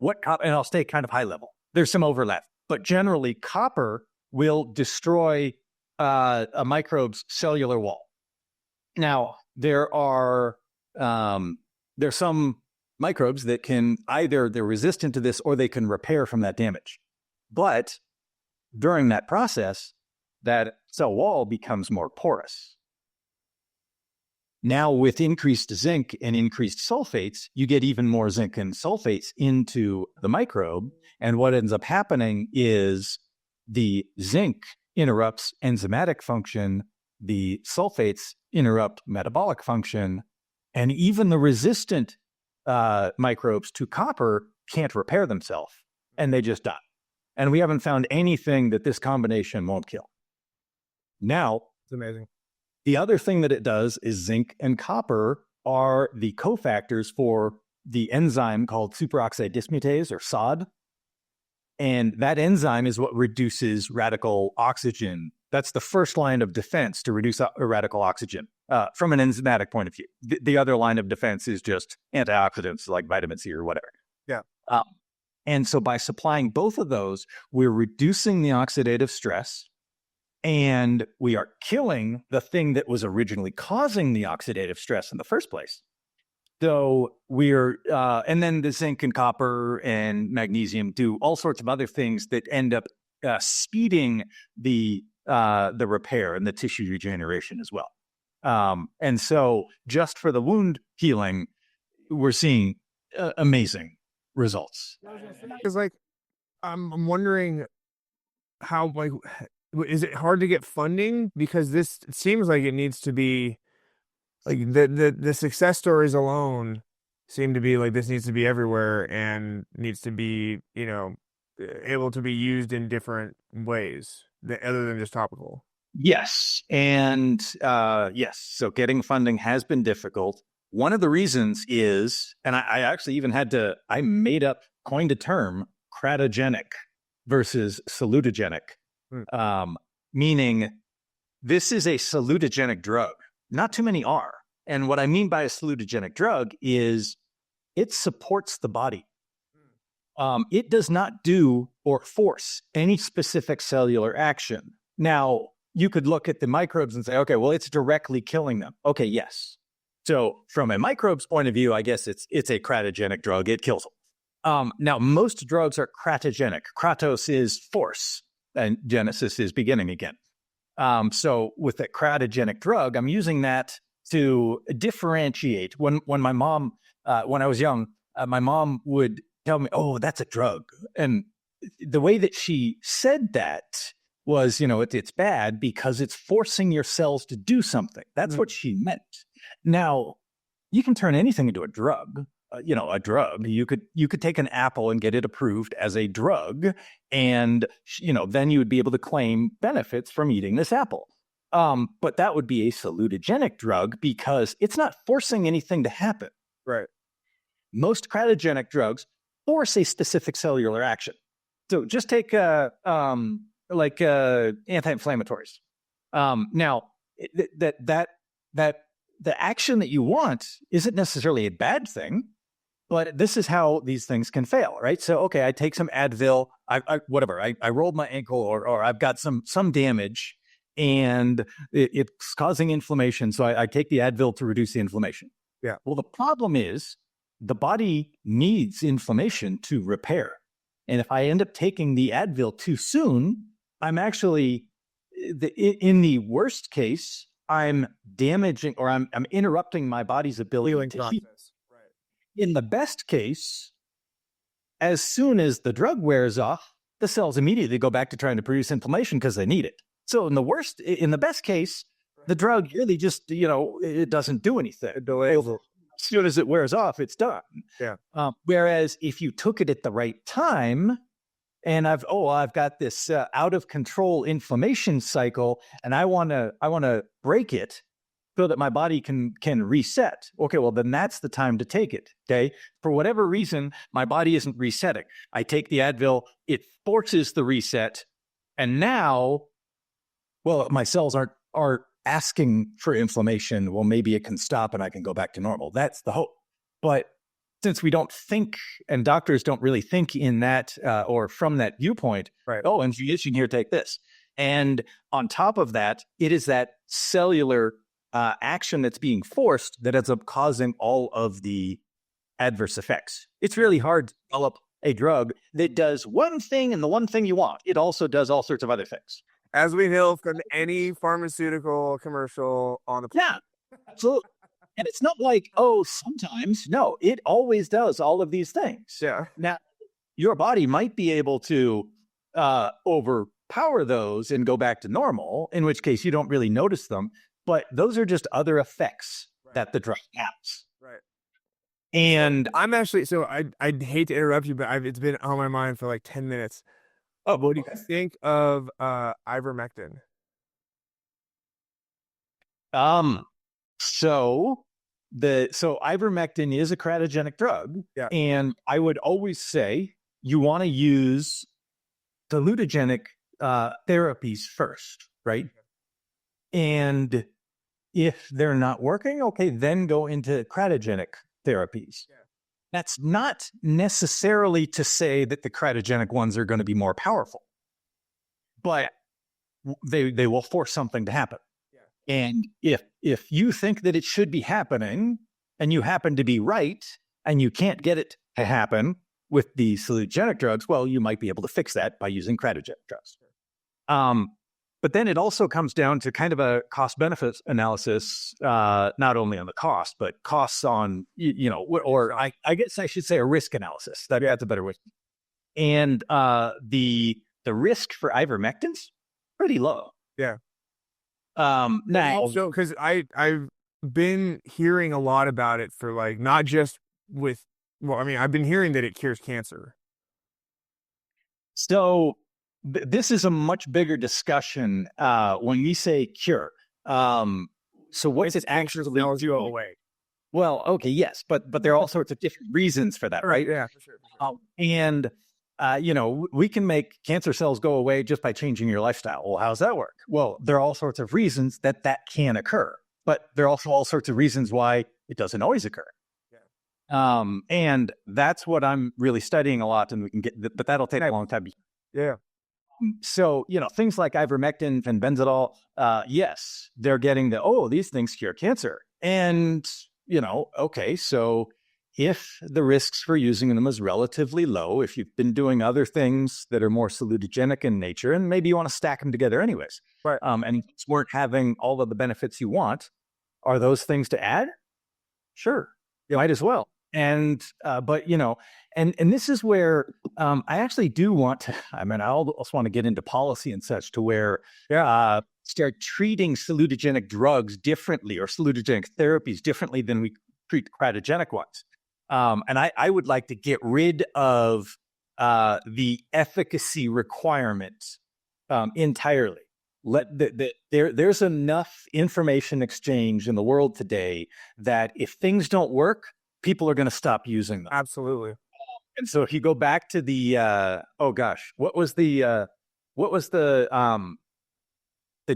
And I'll stay kind of high level. There's some overlap, but generally copper will destroy a microbe's cellular wall. Now, there's some microbes that can they're resistant to this or they can repair from that damage. But during that process, that cell wall becomes more porous. Now, with increased zinc and increased sulfates, you get even more zinc and sulfates into the microbe. And what ends up happening is the zinc interrupts enzymatic function, the sulfates interrupt metabolic function, and even the resistant microbes to copper can't repair themselves, and they just die. And we haven't found anything that this combination won't kill. Now,
it's amazing.
The other thing that it does is zinc and copper are the cofactors for the enzyme called superoxide dismutase, or SOD. And that enzyme is what reduces radical oxygen. That's the first line of defense to reduce radical oxygen from an enzymatic point of view. The other line of defense is just antioxidants like vitamin C or whatever.
Yeah.
And so by supplying both of those, we're reducing the oxidative stress. And we are killing the thing that was originally causing the oxidative stress in the first place. So and then the zinc and copper and magnesium do all sorts of other things that end up speeding the repair and the tissue regeneration as well. And so just for the wound healing, we're seeing amazing results.
Because I'm wondering how, is it hard to get funding? Because it seems like it needs to be the success stories alone seem to be this needs to be everywhere and needs to be, able to be used in different ways other than just topical.
Yes. And yes. So getting funding has been difficult. One of the reasons is, and I actually even coined a term, cratogenic versus salutogenic. Meaning this is a salutogenic drug. Not too many are. And what I mean by a salutogenic drug is it supports the body. It does not do or force any specific cellular action. Now, you could look at the microbes and say, okay, well, it's directly killing them. Okay, yes. So from a microbe's point of view, I guess it's a cratogenic drug. It kills them. Now, most drugs are cratogenic. Kratos is force. And Genesis is beginning again. So with a cratogenic drug, I'm using that to differentiate. When my mom, when I was young, my mom would tell me, "Oh, that's a drug," and the way that she said that was, it's bad because it's forcing your cells to do something. That's what she meant. Now, you can turn anything into a drug. A drug. You could take an apple and get it approved as a drug, and then you would be able to claim benefits from eating this apple. But that would be a salutogenic drug because it's not forcing anything to happen.
Right.
most cryogenic drugs force a specific cellular action. So just take anti-inflammatories. Now, that the action that you want isn't necessarily a bad thing, but this is how these things can fail, right? So, okay, I take some Advil, I rolled my ankle or I've got some damage and it's causing inflammation. So I take the Advil to reduce the inflammation.
Yeah.
Well, the problem is the body needs inflammation to repair. And if I end up taking the Advil too soon, I'm actually, in the worst case, I'm damaging or I'm interrupting my body's ability to heal.
Right.
In the best case, as soon as the drug wears off, the cells immediately go back to trying to produce inflammation because they need it. So in the best case, the drug really just, it doesn't do anything. As soon as it wears off, it's done.
Yeah.
Whereas if you took it at the right time, and I've got this out of control inflammation cycle, and I want to break it so that my body can reset. Okay, well then that's the time to take it. Okay, for whatever reason, my body isn't resetting. I take the Advil, it forces the reset, and now, well, my cells aren't asking for inflammation. Well, maybe it can stop and I can go back to normal. That's the hope. But since we don't think, and doctors don't really think in that or from that viewpoint,
right?
Oh, inflammation here, take this. And on top of that, it is that cellular action that's being forced that ends up causing all of the adverse effects. It's really hard to develop a drug that does one thing and the one thing you want. It also does all sorts of other things.
As we know from any pharmaceutical commercial on the planet.
Yeah, absolutely. And it's not like, oh, sometimes. No, it always does all of these things.
Yeah.
Now, your body might be able to overpower those and go back to normal, in which case you don't really notice them. But those are just other effects that the drug has.
Right.
And
I'm actually, so I'd hate to interrupt you, but it's been on my mind for like 10 minutes. Oh, what do you think of ivermectin?
So ivermectin is a cryogenic drug.
Yeah.
And I would always say you want to use salutogenic therapies first, right? And if they're not working, okay, then go into cryogenic therapies.
Yeah.
That's not necessarily to say that the cryogenic ones are going to be more powerful, but they will force something to happen. Yeah. And if you think that it should be happening and you happen to be right and you can't get it to happen with the salutogenic drugs, well, you might be able to fix that by using cryogenic drugs. But then it also comes down to kind of a cost-benefit analysis, not only on the cost, but costs on, or I guess I should say a risk analysis. That's a better way. And the risk for ivermectin's pretty low.
Yeah.
Now,
also, because I've been hearing a lot about it for like, not just with, I've been hearing that it cures cancer.
So this is a much bigger discussion when we say cure. So what is it actually
go away?
Well, okay, yes, but there are all sorts of different reasons for that, right?
Yeah, for sure.
And we can make cancer cells go away just by changing your lifestyle. Well, how does that work? Well, there are all sorts of reasons that can occur, but there are also all sorts of reasons why it doesn't always occur. Yeah. And that's what I'm really studying a lot, and we can but that'll take a long time.
Yeah.
So, things like ivermectin and benzodol, yes, they're getting these things cure cancer. And, okay, so if the risks for using them is relatively low, if you've been doing other things that are more salutogenic in nature, and maybe you want to stack them together anyways,
right?
And weren't having all of the benefits you want, are those things to add? Sure, you might as well. And, but, and this is where I actually do want to, I also want to get into policy and such to where start treating salutogenic drugs differently or salutogenic therapies differently than we treat cryogenic ones. And I would like to get rid of the efficacy requirements entirely. There's enough information exchange in the world today that if things don't work, people are going to stop using them.
Absolutely.
And so if you go back to the what was the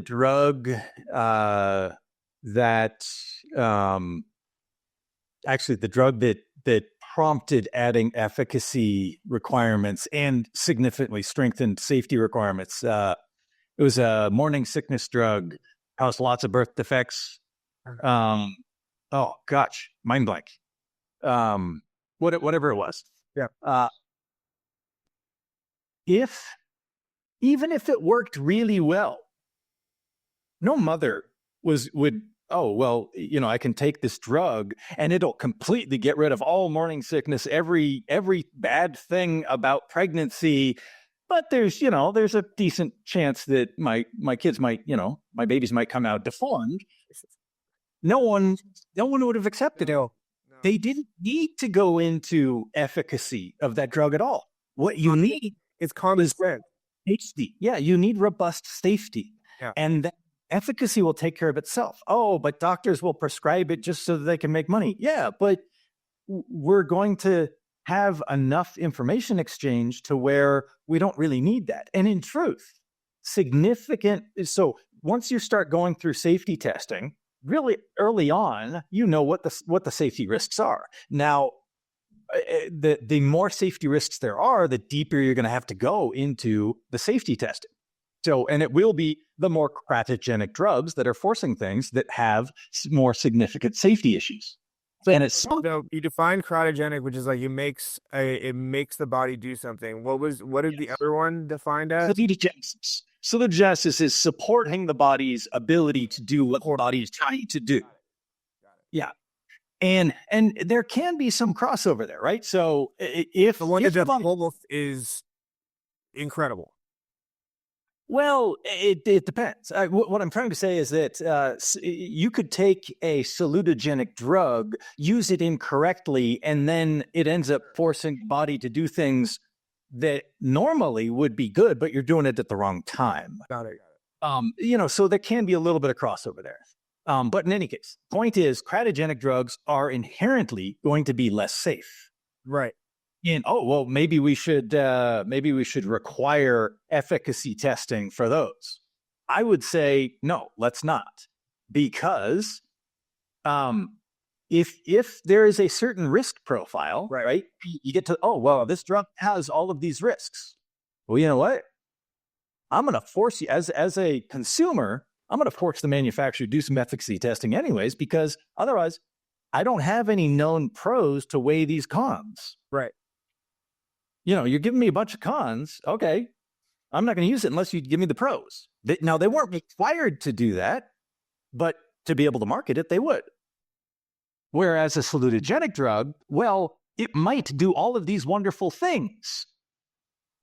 drug that actually the drug that prompted adding efficacy requirements and significantly strengthened safety requirements. It was a morning sickness drug, caused lots of birth defects. Oh gosh, mind blank. Whatever it was.
Yeah.
Even if it worked really well, no mother would, oh, well, I can take this drug and it'll completely get rid of all morning sickness, every bad thing about pregnancy. But there's a decent chance that my kids might, my babies might come out deformed. No one would have accepted it. They didn't need to go into efficacy of that drug at all. What you need
is common sense.
Safety. Yeah, you need robust safety.
Yeah.
And that efficacy will take care of itself. Oh, but doctors will prescribe it just so that they can make money. Yeah, but we're going to have enough information exchange to where we don't really need that. And in truth, so once you start going through safety testing, really early on, what the safety risks are. Now, the more safety risks there are, the deeper you're going to have to go into the safety testing. So, and it will be the more cratogenic drugs that are forcing things that have more significant safety issues. And it's
so you define cratogenic, which is like it makes the body do something. What did the other one defined as?
Salutogenesis. Salutogenesis is supporting the body's ability to do what the body is trying to do. Got it. Yeah. And there can be some crossover there, right? So if
the one that develops is incredible.
Well, it depends. What I'm trying to say is that you could take a salutogenic drug, use it incorrectly, and then it ends up forcing the body to do things that normally would be good, but you're doing it at the wrong time.
Got it.
So there can be a little bit of crossover there. But in any case, point is, cratogenic drugs are inherently going to be less safe.
Right.
Maybe we should require efficacy testing for those. I would say no, let's not, because if there is a certain risk profile, right? You get to this drug has all of these risks. Well, you know what? I'm going to force you as a consumer. I'm going to force the manufacturer to do some efficacy testing anyways, because otherwise, I don't have any known pros to weigh these cons.
Right.
You're giving me a bunch of cons. Okay. I'm not going to use it unless you give me the pros. Now, they weren't required to do that, but to be able to market it, they would. Whereas a salutogenic drug, well, it might do all of these wonderful things,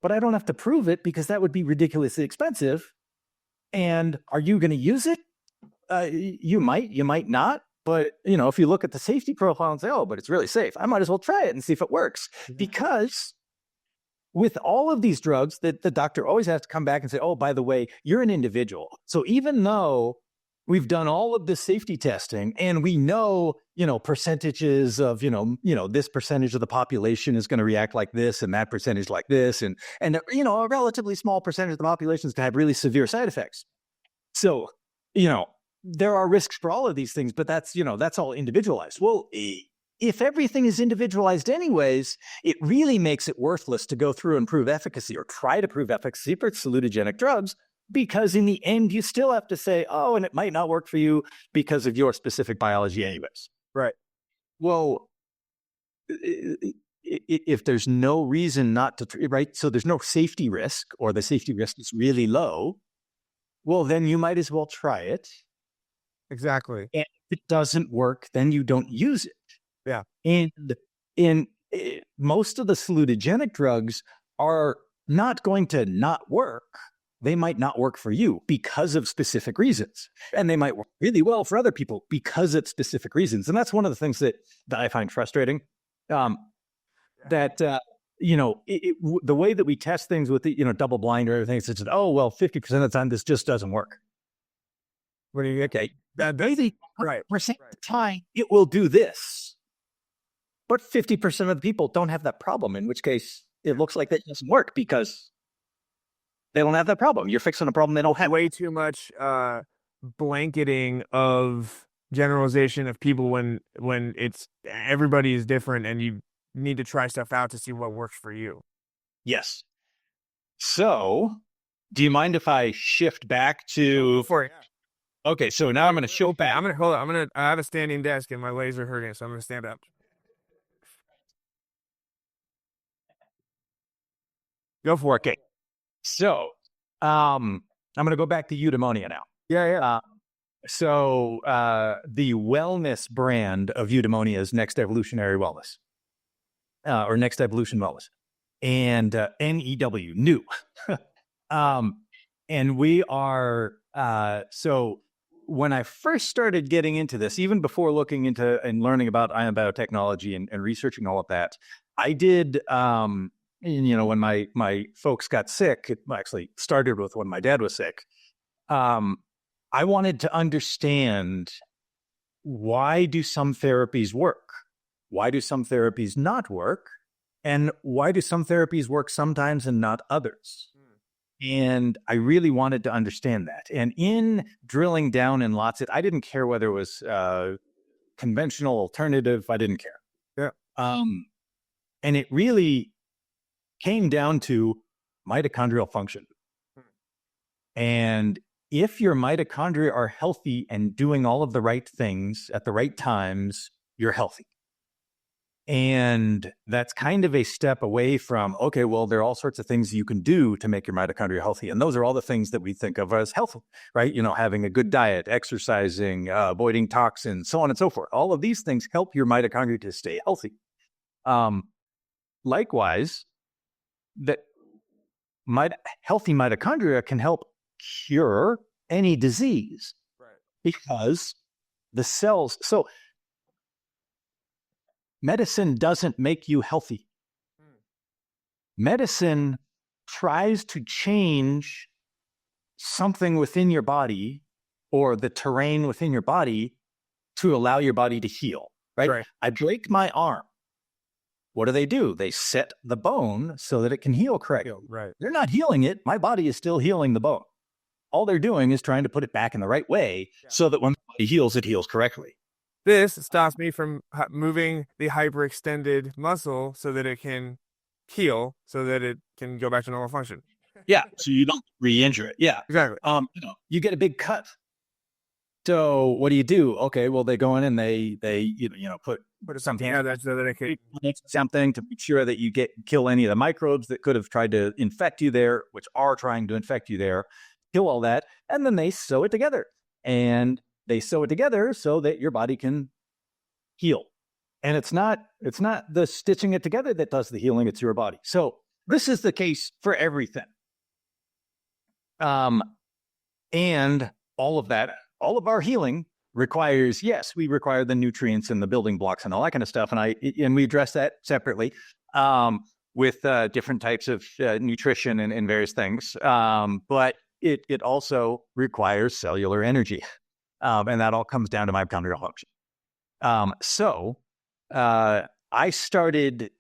but I don't have to prove it because that would be ridiculously expensive. And are you going to use it? You might not. But, if you look at the safety profile and say, but it's really safe, I might as well try it and see if it works. Yeah. Because with all of these drugs, the doctor always has to come back and say, by the way, you're an individual. So even though we've done all of this safety testing and we know, percentages of, this percentage of the population is going to react like this and that percentage like this. And a relatively small percentage of the population is going to have really severe side effects. So, there are risks for all of these things, but that's all individualized. Well, if everything is individualized anyways, it really makes it worthless to go through and prove efficacy or try to prove efficacy for salutogenic drugs, because in the end, you still have to say, and it might not work for you because of your specific biology anyways.
Right.
Well, if there's no reason not to, right? So there's no safety risk, or the safety risk is really low, well, then you might as well try it.
Exactly.
And if it doesn't work, then you don't use it.
Yeah.
And in most of the salutogenic drugs are not going to not work. They might not work for you because of specific reasons. And they might work really well for other people because of specific reasons. And that's one of the things that I find frustrating. The way that we test things with the, double blind or everything, it's just, 50% of the time, this just doesn't work.
What do you get?
Okay. Maybe
right.
% of the time, it will do this. But 50% of the people don't have that problem, in which case it looks like that doesn't work because they don't have that problem. You're fixing a problem they don't have.
Way too much blanketing of generalization of people when it's everybody is different and you need to try stuff out to see what works for you.
Yes. So, do you mind if I shift back to? Okay, so now I'm going to show back.
Hold on. I have a standing desk and my legs are hurting, so I'm going to stand up. Go for it.
Okay. So, I'm going to go back to Eudaimonia now.
Yeah.
So, the wellness brand of Eudaimonia is Next Evolutionary Wellness, or Next Evolution Wellness, and NEW, new. And we are, so when I first started getting into this, even before looking into and learning about ion biotechnology and researching all of that, I did, when my folks got sick, it actually started with when my dad was sick. I wanted to understand, why do some therapies work? Why do some therapies not work? And why do some therapies work sometimes and not others? And I really wanted to understand that. And in drilling down in I didn't care whether it was conventional, alternative. I didn't care.
Yeah.
And it really came down to mitochondrial function. And if your mitochondria are healthy and doing all of the right things at the right times, you're healthy. And that's kind of a step away from, okay, well, there are all sorts of things you can do to make your mitochondria healthy. And those are all the things that we think of as health, right? Having a good diet, exercising, avoiding toxins, so on and so forth. All of these things help your mitochondria to stay healthy. Likewise, that healthy mitochondria can help cure any disease, right? Because the cells, so medicine doesn't make you healthy. Medicine tries to change something within your body or the terrain within your body to allow your body to heal, right? I break my arm. What do? They set the bone so that it can heal correctly.
Right.
They're not healing it. My body is still healing the bone. All they're doing is trying to put it back in the right way so that when the body heals, it heals correctly.
This stops me from moving the hyperextended muscle so that it can heal, so that it can go back to normal function.
Yeah, so you don't re-injure it. Yeah,
exactly.
You get a big cut. So what do you do? Okay, well, they go in and they put something
out so that it can
something to make sure that you kill any of the microbes that could have tried to infect you there, which are trying to infect you there. Kill all that, and then they sew it together. And they sew it together so that your body can heal. And it's not the stitching it together that does the healing, it's your body. So this is the case for everything. And all of that, all of our healing requires, yes, we require the nutrients and the building blocks and all that kind of stuff. And we address that separately with different types of nutrition and various things. But it also requires cellular energy. And that all comes down to mitochondrial function. So I started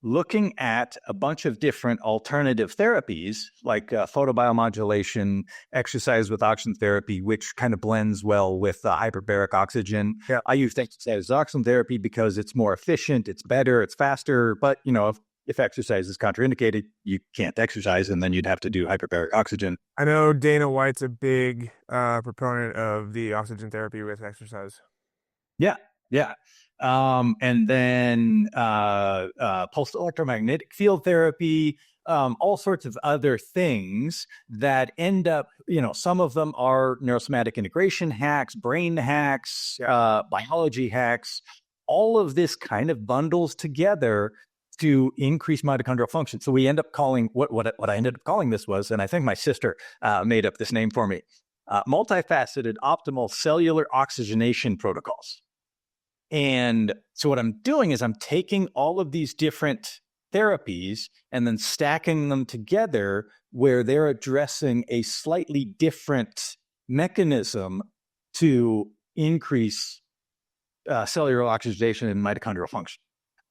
looking at a bunch of different alternative therapies, like photobiomodulation, exercise with oxygen therapy, which kind of blends well with hyperbaric oxygen.
Yeah.
I use exercise with oxygen therapy because it's more efficient, it's better, it's faster. But, if exercise is contraindicated, you can't exercise, and then you'd have to do hyperbaric oxygen.
I know Dana White's a big proponent of the oxygen therapy with exercise.
Yeah. And then pulsed electromagnetic field therapy, all sorts of other things that end up, some of them are neurosomatic integration hacks, brain hacks, biology hacks. All of this kind of bundles together to increase mitochondrial function. So we end up calling, what I ended up calling this was, and I think my sister made up this name for me, multifaceted optimal cellular oxygenation protocols. And so what I'm doing is I'm taking all of these different therapies and then stacking them together where they're addressing a slightly different mechanism to increase cellular oxygenation and mitochondrial function.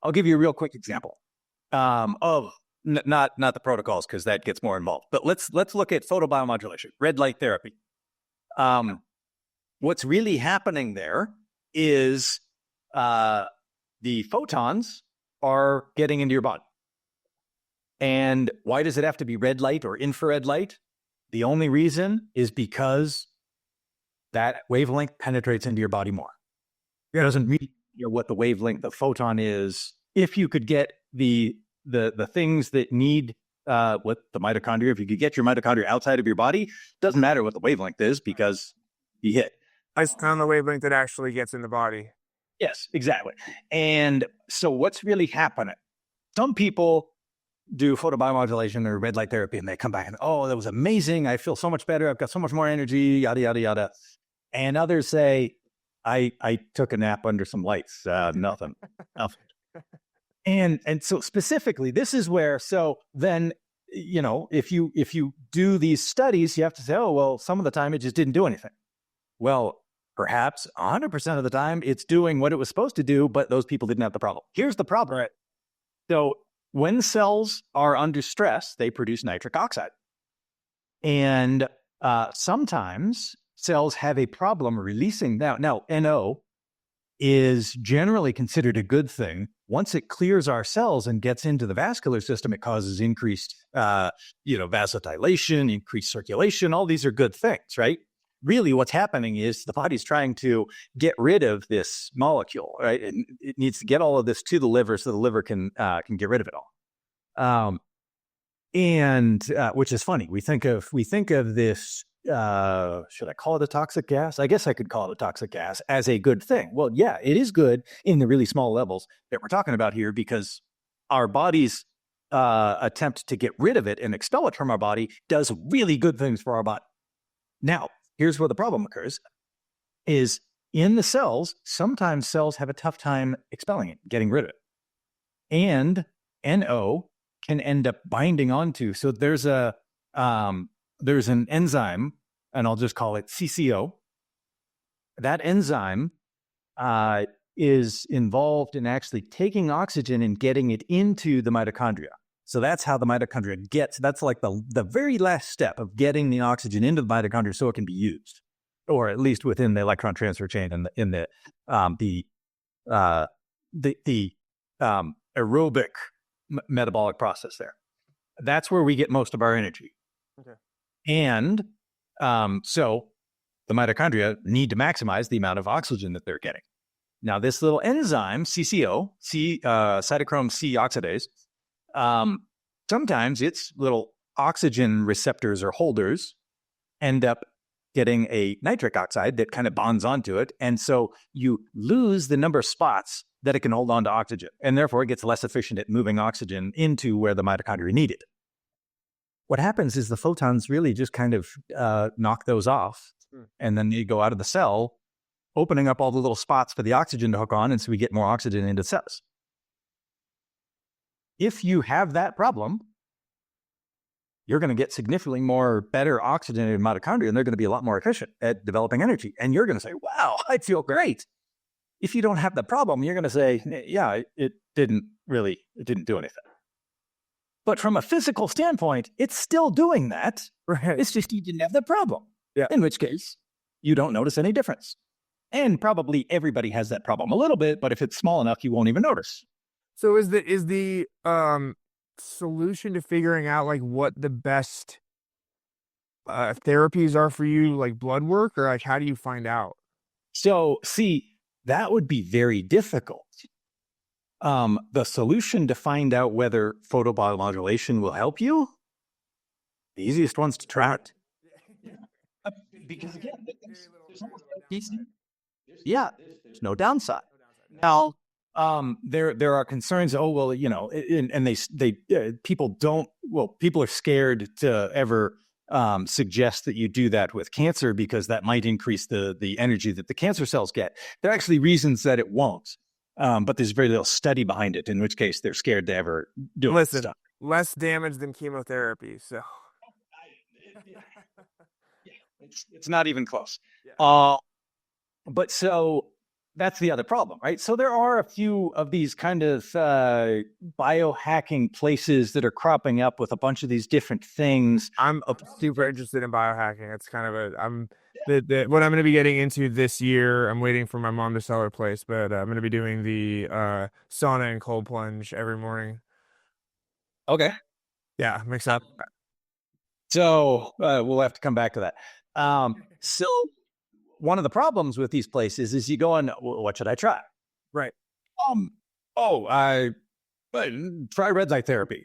I'll give you a real quick example of not the protocols, because that gets more involved. But let's look at photobiomodulation, red light therapy. What's really happening there is the photons are getting into your body. And why does it have to be red light or infrared light? The only reason is because that wavelength penetrates into your body more. It doesn't really matter what the wavelength of photon is. If you could get the things that need what the mitochondria, if you could get your mitochondria outside of your body, doesn't matter what the wavelength is, because you hit.
I found the wavelength that actually gets in the body.
Yes, exactly. And so what's really happening? Some people do photobiomodulation or red light therapy, and they come back and, oh, that was amazing. I feel so much better. I've got so much more energy, yada, yada, yada. And others say, I took a nap under some lights. Nothing. And so specifically, this is where, so then, if you do these studies, you have to say, oh, well, some of the time it just didn't do anything. Well, perhaps 100% of the time it's doing what it was supposed to do, but those people didn't have the problem. Here's the problem. Right. So when cells are under stress, they produce nitric oxide. And sometimes cells have a problem releasing that. Now, NO is generally considered a good thing. Once it clears our cells and gets into the vascular system, it causes increased, vasodilation, increased circulation. All these are good things, right? Really, what's happening is the body's trying to get rid of this molecule, right? And it needs to get all of this to the liver so the liver can get rid of it all. Which is funny. We think of this. Should I call it a toxic gas? I guess I could call it a toxic gas as a good thing. Well, yeah, it is good in the really small levels that we're talking about here, because our body's attempt to get rid of it and expel it from our body does really good things for our body. Now, here's where the problem occurs, is in the cells, sometimes cells have a tough time expelling it, getting rid of it. And NO can end up binding onto. So there's an enzyme, and I'll just call it CCO. That enzyme is involved in actually taking oxygen and getting it into the mitochondria. So that's how the mitochondria that's like the very last step of getting the oxygen into the mitochondria so it can be used, or at least within the electron transfer chain and in the aerobic metabolic process there. That's where we get most of our energy. Okay. And so the mitochondria need to maximize the amount of oxygen that they're getting. Now, this little enzyme, CCO, cytochrome C oxidase, sometimes its little oxygen receptors or holders end up getting a nitric oxide that kind of bonds onto it. And so you lose the number of spots that it can hold on to oxygen. And therefore, it gets less efficient at moving oxygen into where the mitochondria need it. What happens is the photons really just kind of knock those off. And then they go out of the cell, opening up all the little spots for the oxygen to hook on. And so we get more oxygen into cells. If you have that problem, you're going to get significantly more better oxygenated mitochondria, and they're going to be a lot more efficient at developing energy. And you're going to say, wow, I feel great. If you don't have the problem, you're going to say, yeah, it didn't do anything. But from a physical standpoint, it's still doing that. Right. It's just you didn't have the problem. Yeah. In which case, you don't notice any difference. And probably everybody has that problem a little bit, but if it's small enough, you won't even notice.
So is the solution to figuring out like what the best therapies are for you, like blood work, or like how do you find out?
So see, that would be very difficult. The solution to find out whether photobiomodulation will help you, the easiest one's to try it. Because again, there's no downside. Now, there are concerns. Oh well, and people are scared to ever suggest that you do that with cancer because that might increase the energy that the cancer cells get. There are actually reasons that it won't, but there's very little study behind it. In which case, they're scared to ever do it. Listen,
less damage than chemotherapy. So,
it's not even close. Yeah. But so that's the other problem, right? So there are a few of these kind of biohacking places that are cropping up with a bunch of these different things.
I'm super interested in biohacking. It's kind of what I'm going to be getting into this year. I'm waiting for my mom to sell her place, but I'm going to be doing the sauna and cold plunge every morning.
Okay.
Yeah, mix up.
So we'll have to come back to that. So one of the problems with these places is you go on, what should I try?
Right.
I try red light therapy.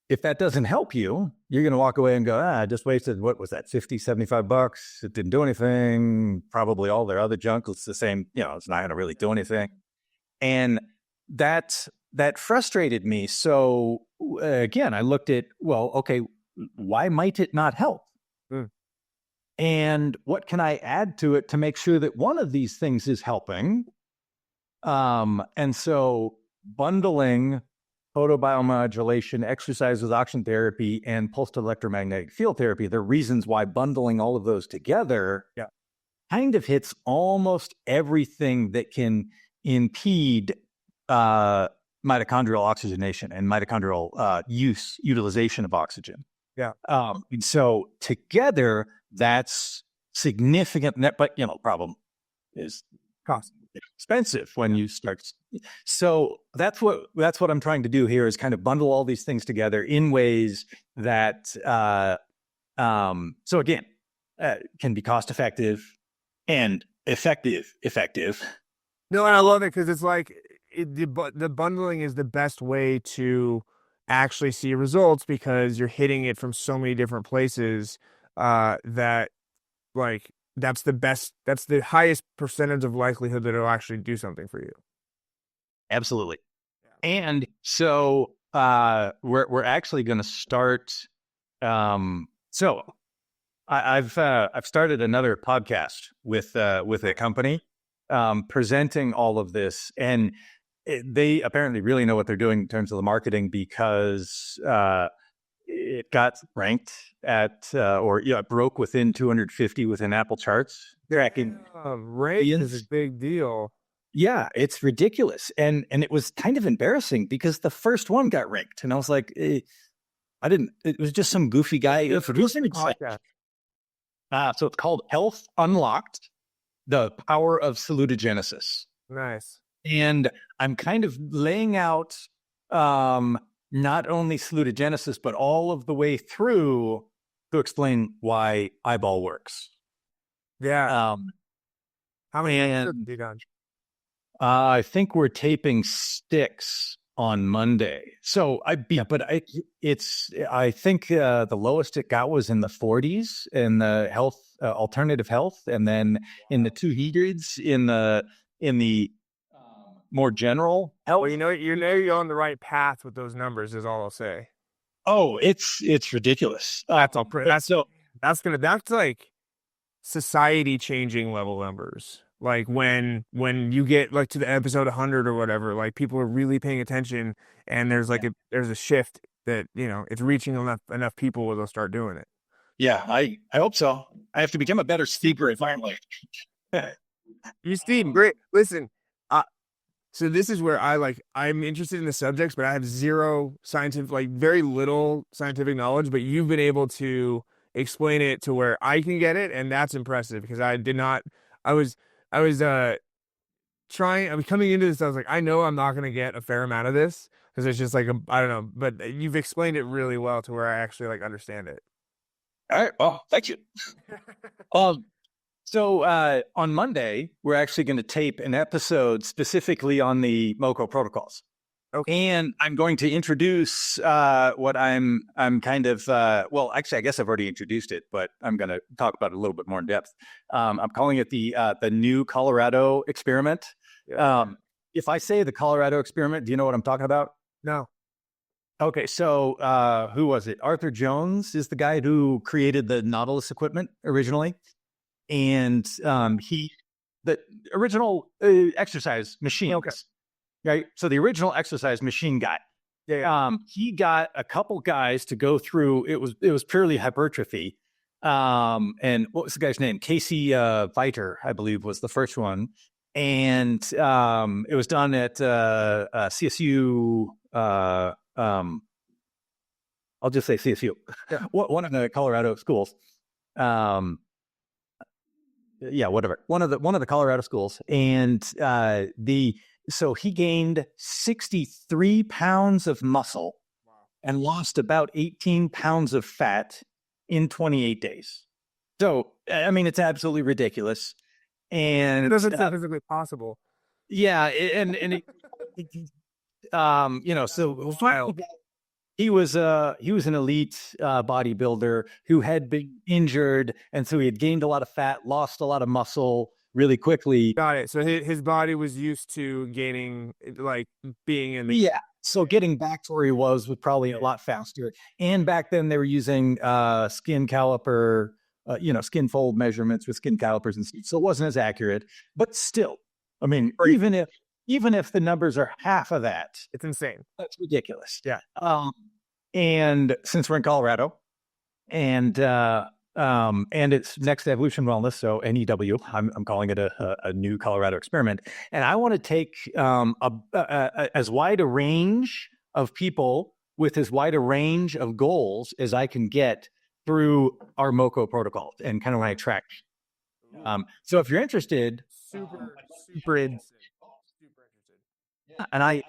If that doesn't help you, you're going to walk away and go, I just wasted, what was that, $50, $75? It didn't do anything. Probably all their other junk. It's the same, it's not going to really do anything. And that frustrated me. So again, I looked at, well, okay, why might it not help? And what can I add to it to make sure that one of these things is helping? And so bundling photobiomodulation, exercise with oxygen therapy, and pulsed electromagnetic field therapy, the reasons why bundling all of those together kind of hits almost everything that can impede mitochondrial oxygenation and mitochondrial utilization of oxygen.
Yeah.
And so together, that's significant. But problem is
cost.
Expensive when you start. So that's what I'm trying to do here is kind of bundle all these things together in ways that so again can be cost effective and effective.
No, and I love it because it's like the bundling is the best way to actually see results because you're hitting it from so many different places that like that's the highest percentage of likelihood that it'll actually do something for you.
Absolutely. And so we're actually going to start. So I've started another podcast with a company presenting all of this, and they apparently really know what they're doing in terms of the marketing because it got ranked at it broke within 250 within Apple charts. Tracking
ranked is a big deal.
Yeah, it's ridiculous, and it was kind of embarrassing because the first one got ranked, and I was like, I didn't. It was just some goofy guy. So it's called Health Unlocked: The Power of Salutogenesis.
Nice.
And I'm kind of laying out not only salutogenesis, but all of the way through to explain why eyeball works.
Yeah. How many have you done?
I think we're taping 6 on Monday. So I think the lowest it got was in the 40s in the health, alternative health. And then in the 200s in the more general health.
Well, you're on the right path with those numbers is all I'll say.
Oh, it's ridiculous.
That's like society changing level numbers. Like when you get like to the episode 100 or whatever, like people are really paying attention and there's like there's a shift that, it's reaching enough people where they'll start doing it.
Yeah, I hope so. I have to become a better speaker finally.
You Steve, great. Listen, so this is where I'm interested in the subjects, but I have zero scientific, like very little scientific knowledge, but you've been able to explain it to where I can get it. And that's impressive because I was coming into this. I was like, I know I'm not going to get a fair amount of this because it's just like, I don't know, but you've explained it really well to where I actually understand it.
All right. Well, thank you. So on Monday, we're actually going to tape an episode specifically on the MoCo protocols. Okay. And I'm going to introduce what I'm kind of, actually, I guess I've already introduced it, but I'm going to talk about it a little bit more in depth. I'm calling it the new Colorado experiment. If I say the Colorado experiment, do you know what I'm talking about?
No.
Okay, so who was it? Arthur Jones is the guy who created the Nautilus equipment originally. And the original exercise machines, okay. Right? So the original exercise machine guy, he got a couple guys to go through. It was purely hypertrophy. And what was the guy's name? Casey Viter, I believe, was the first one. And it was done at CSU. I'll just say CSU, one of the Colorado schools. Whatever. One of the Colorado schools, and so he gained 63 pounds of muscle and lost about 18 pounds of fat in 28 days. So, I mean, it's absolutely ridiculous. And
It doesn't sound physically possible.
Yeah. And so he was an elite bodybuilder who had been injured. And so he had gained a lot of fat, lost a lot of muscle really quickly.
Got it. So his body was used to gaining, like being in the...
Yeah. So getting back to where he was probably a lot faster. And back then they were using skin caliper, skin fold measurements with skin calipers and stuff. So it wasn't as accurate, but still, I mean, even if the numbers are half of that,
it's insane.
That's ridiculous.
Yeah.
And since we're in Colorado and it's Next Evolution Wellness, so NEW, I'm calling it a new Colorado experiment. And I want to take as wide a range of people with as wide a range of goals as I can get through our MOCO protocol and kind of when I track. So if you're interested,
super interested.
And I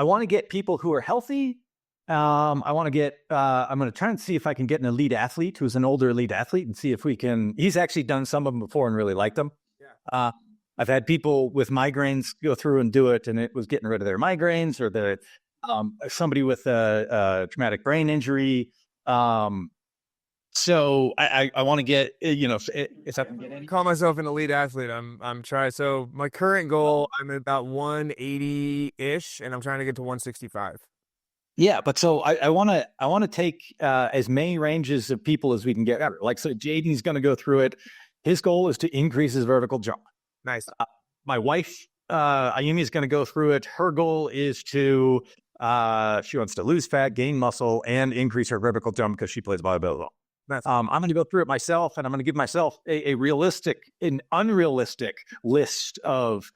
want to get people who are healthy. I'm going to try and see if I can get an elite athlete who's an older elite athlete and see if we can. He's actually done some of them before and really liked them. Yeah. I've had people with migraines go through and do it, and it was getting rid of their migraines, or somebody with a traumatic brain injury. So I want to get, if I can get any.
Call myself an elite athlete. I'm trying. So my current goal, I'm at about 180-ish, and I'm trying to get to 165.
Yeah, but so I want to take as many ranges of people as we can get. Like, so Jaden's going to go through it. His goal is to increase his vertical jump.
Nice.
My wife, Ayumi, is going to go through it. Her goal is to she wants to lose fat, gain muscle, and increase her vertical jump because she plays volleyball.
Nice.
I'm going to go through it myself, and I'm going to give myself a realistic and unrealistic list of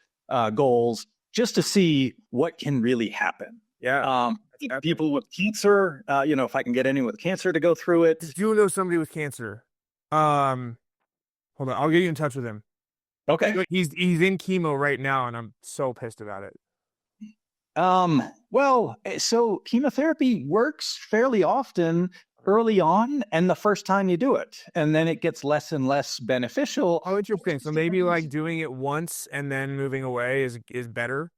goals just to see what can really happen.
Yeah.
People with cancer, if I can get anyone with cancer to go through it.
If you know somebody with cancer, hold on, I'll get you in touch with him.
Okay.
He's in chemo right now, and I'm so pissed about it.
Well, so chemotherapy works fairly often early on and the first time you do it, and then it gets less and less beneficial.
Oh, interesting. So maybe like doing it once and then moving away is better.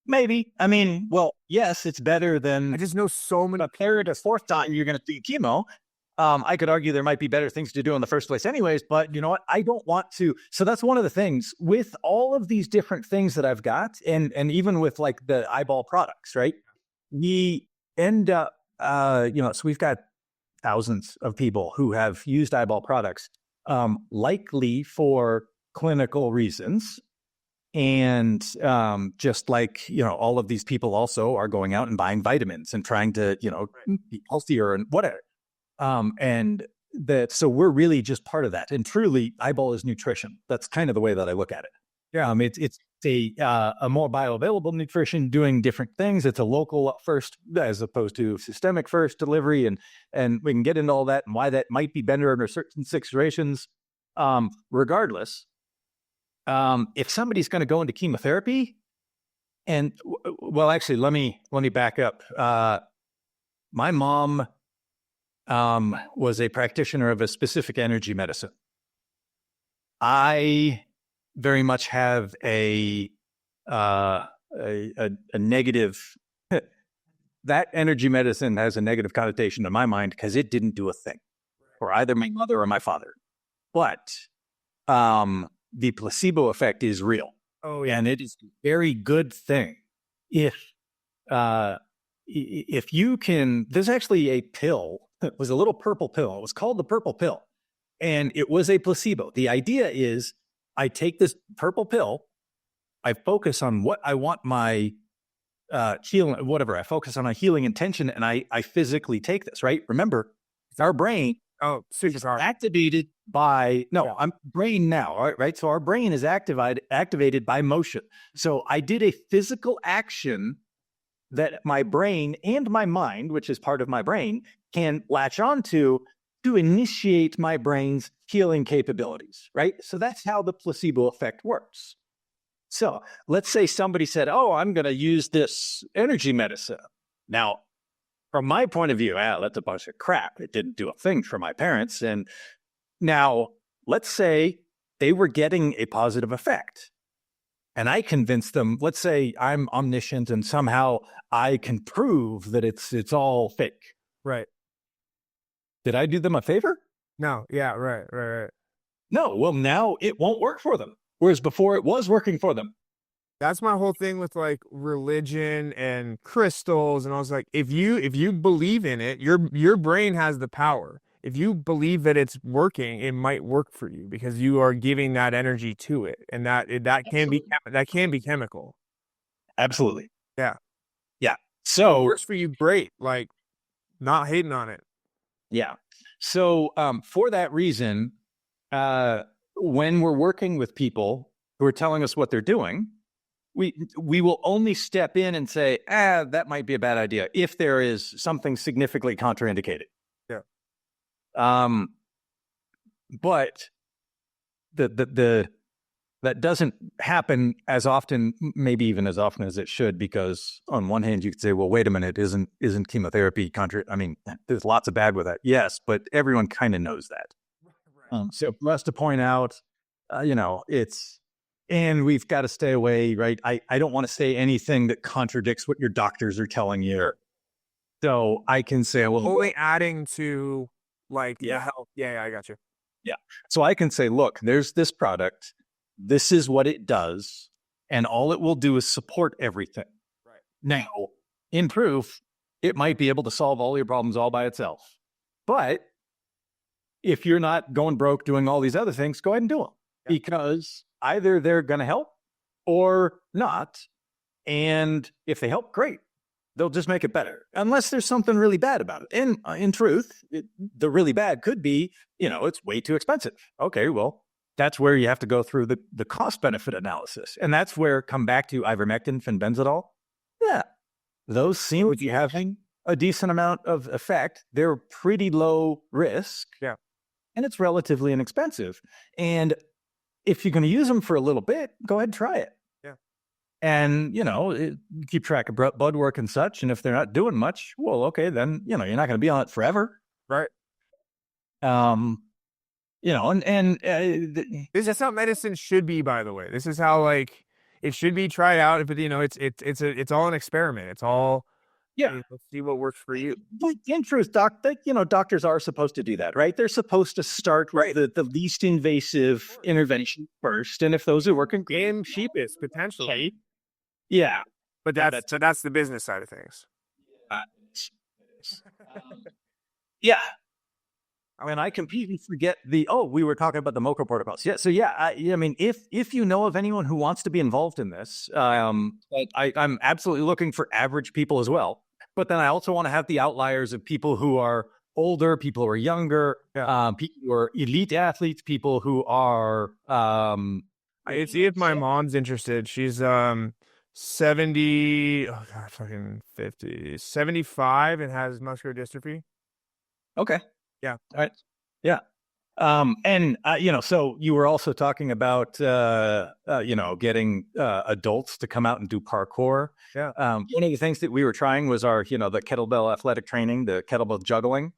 Maybe. I mean, well, yes, it's better than.
I just know so many.
A third or fourth time you're going to do chemo. I could argue there might be better things to do in the first place anyways, but you know what? I don't want to. So that's one of the things with all of these different things that I've got, and even with like the eyeball products, right? We end up, so we've got thousands of people who have used eyeball products, likely for clinical reasons. And just like, all of these people also are going out and buying vitamins and trying to, be healthier and whatever. So we're really just part of that. And truly, eyeball is nutrition. That's kind of the way that I look at it. Yeah. It's a more bioavailable nutrition doing different things. It's a local first as opposed to systemic first delivery. And we can get into all that and why that might be better under certain situations. Regardless, if somebody's going to go into chemotherapy and actually, let me back up. My mom was a practitioner of a specific energy medicine. I very much have a negative. That energy medicine has a negative connotation in my mind because it didn't do a thing for either my mother or my father. But the placebo effect is real.
Oh, yeah.
And it is a very good thing if you can. There's actually a pill. It was a little purple pill. It was called the purple pill. And it was a placebo. The idea is I take this purple pill, I focus on what I want my healing, whatever. I focus on a healing intention and I physically take this, right? Remember, our brain
Oh, super
It's
powerful.
activated by I'm brain now, right? So our brain is activated by motion. So I did a physical action that my brain and my mind, which is part of my brain, can latch onto to initiate my brain's healing capabilities, right? So that's how the placebo effect works. So let's say somebody said, oh, I'm going to use this energy medicine. Now, from my point of view, that's a bunch of crap. It didn't do a thing for my parents. And now let's say they were getting a positive effect. And I convinced them, let's say I'm omniscient and somehow I can prove that it's all fake.
Right.
Did I do them a favor?
No. Yeah. Right.
No. Well, now it won't work for them. Whereas before it was working for them.
That's my whole thing with like religion and crystals. And I was like, if you believe in it, your brain has the power. If you believe that it's working, it might work for you because you are giving that energy to it. And that can be chemical.
Absolutely.
Yeah.
Yeah.
It
So
works for you. Great. Like not hating on it.
yeah. So for that reason, when we're working with people who are telling us what they're doing, we will only step in and say, that might be a bad idea if there is something significantly contraindicated.
Yeah.
But that doesn't happen as often, maybe even as often as it should, because on one hand you could say, well, wait a minute, isn't chemotherapy I mean, there's lots of bad with that. Yes, but everyone kind of knows that. Right. So for us to point out, and we've got to stay away, right? I don't want to say anything that contradicts what your doctors are telling you. So I can say, well,
only adding to like
Yeah.
the health. Yeah, I got you.
Yeah. So I can say, look, there's this product. This is what it does. And all it will do is support everything.
Right.
Now, in proof, it might be able to solve all your problems all by itself. But if you're not going broke doing all these other things, go ahead and do them.
Yeah.
Because either they're going to help or not. And if they help, great. They'll just make it better, unless there's something really bad about it. And in truth, the really bad could be, it's way too expensive. Okay, well, that's where you have to go through the cost-benefit analysis. And that's where come back to ivermectin, fenbenzidol. Yeah, those seem to be having a decent amount of effect. They're pretty low risk.
Yeah. And
it's relatively inexpensive. And if you're going to use them for a little bit, go ahead and try it. And, keep track of blood work and such. And if they're not doing much, well, okay, then, you're not going to be on it forever.
Right. That's how medicine should be, by the way. This is how, like, it should be tried out. But, it's all an experiment. It's all, let's see what works for you.
But in truth, doctors are supposed to do that, right? They're supposed to start with the least invasive intervention first. And if those are working,
and cheapest, potentially.
Okay. Yeah.
But that's the business side of things.
Yeah. I mean, I completely forget we were talking about the MOCA protocols. Yeah. So I mean, if you know of anyone who wants to be involved in this, I'm absolutely looking for average people as well. But then I also want to have the outliers of people who are older, people who are younger, people who are elite athletes, people who are,
I see if my mom's interested. She's 70, 50, 75 and has muscular dystrophy.
Okay.
Yeah.
All right. Yeah. So you were also talking about, getting adults to come out and do parkour.
Yeah.
One of the things that we were trying was our, the kettlebell athletic training, the kettlebell juggling.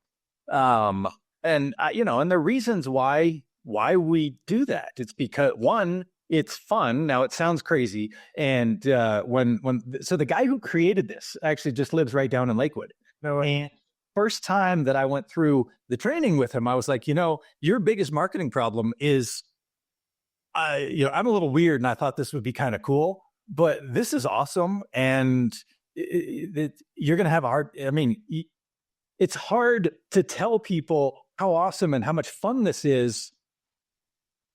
And the reasons why we do that, it's because one, it's fun. Now it sounds crazy. And so the guy who created this actually just lives right down in Lakewood.
No way.
And first time that I went through the training with him, I was like, your biggest marketing problem is, I'm a little weird and I thought this would be kind of cool, but this is awesome. And you're going to have it's hard to tell people how awesome and how much fun this is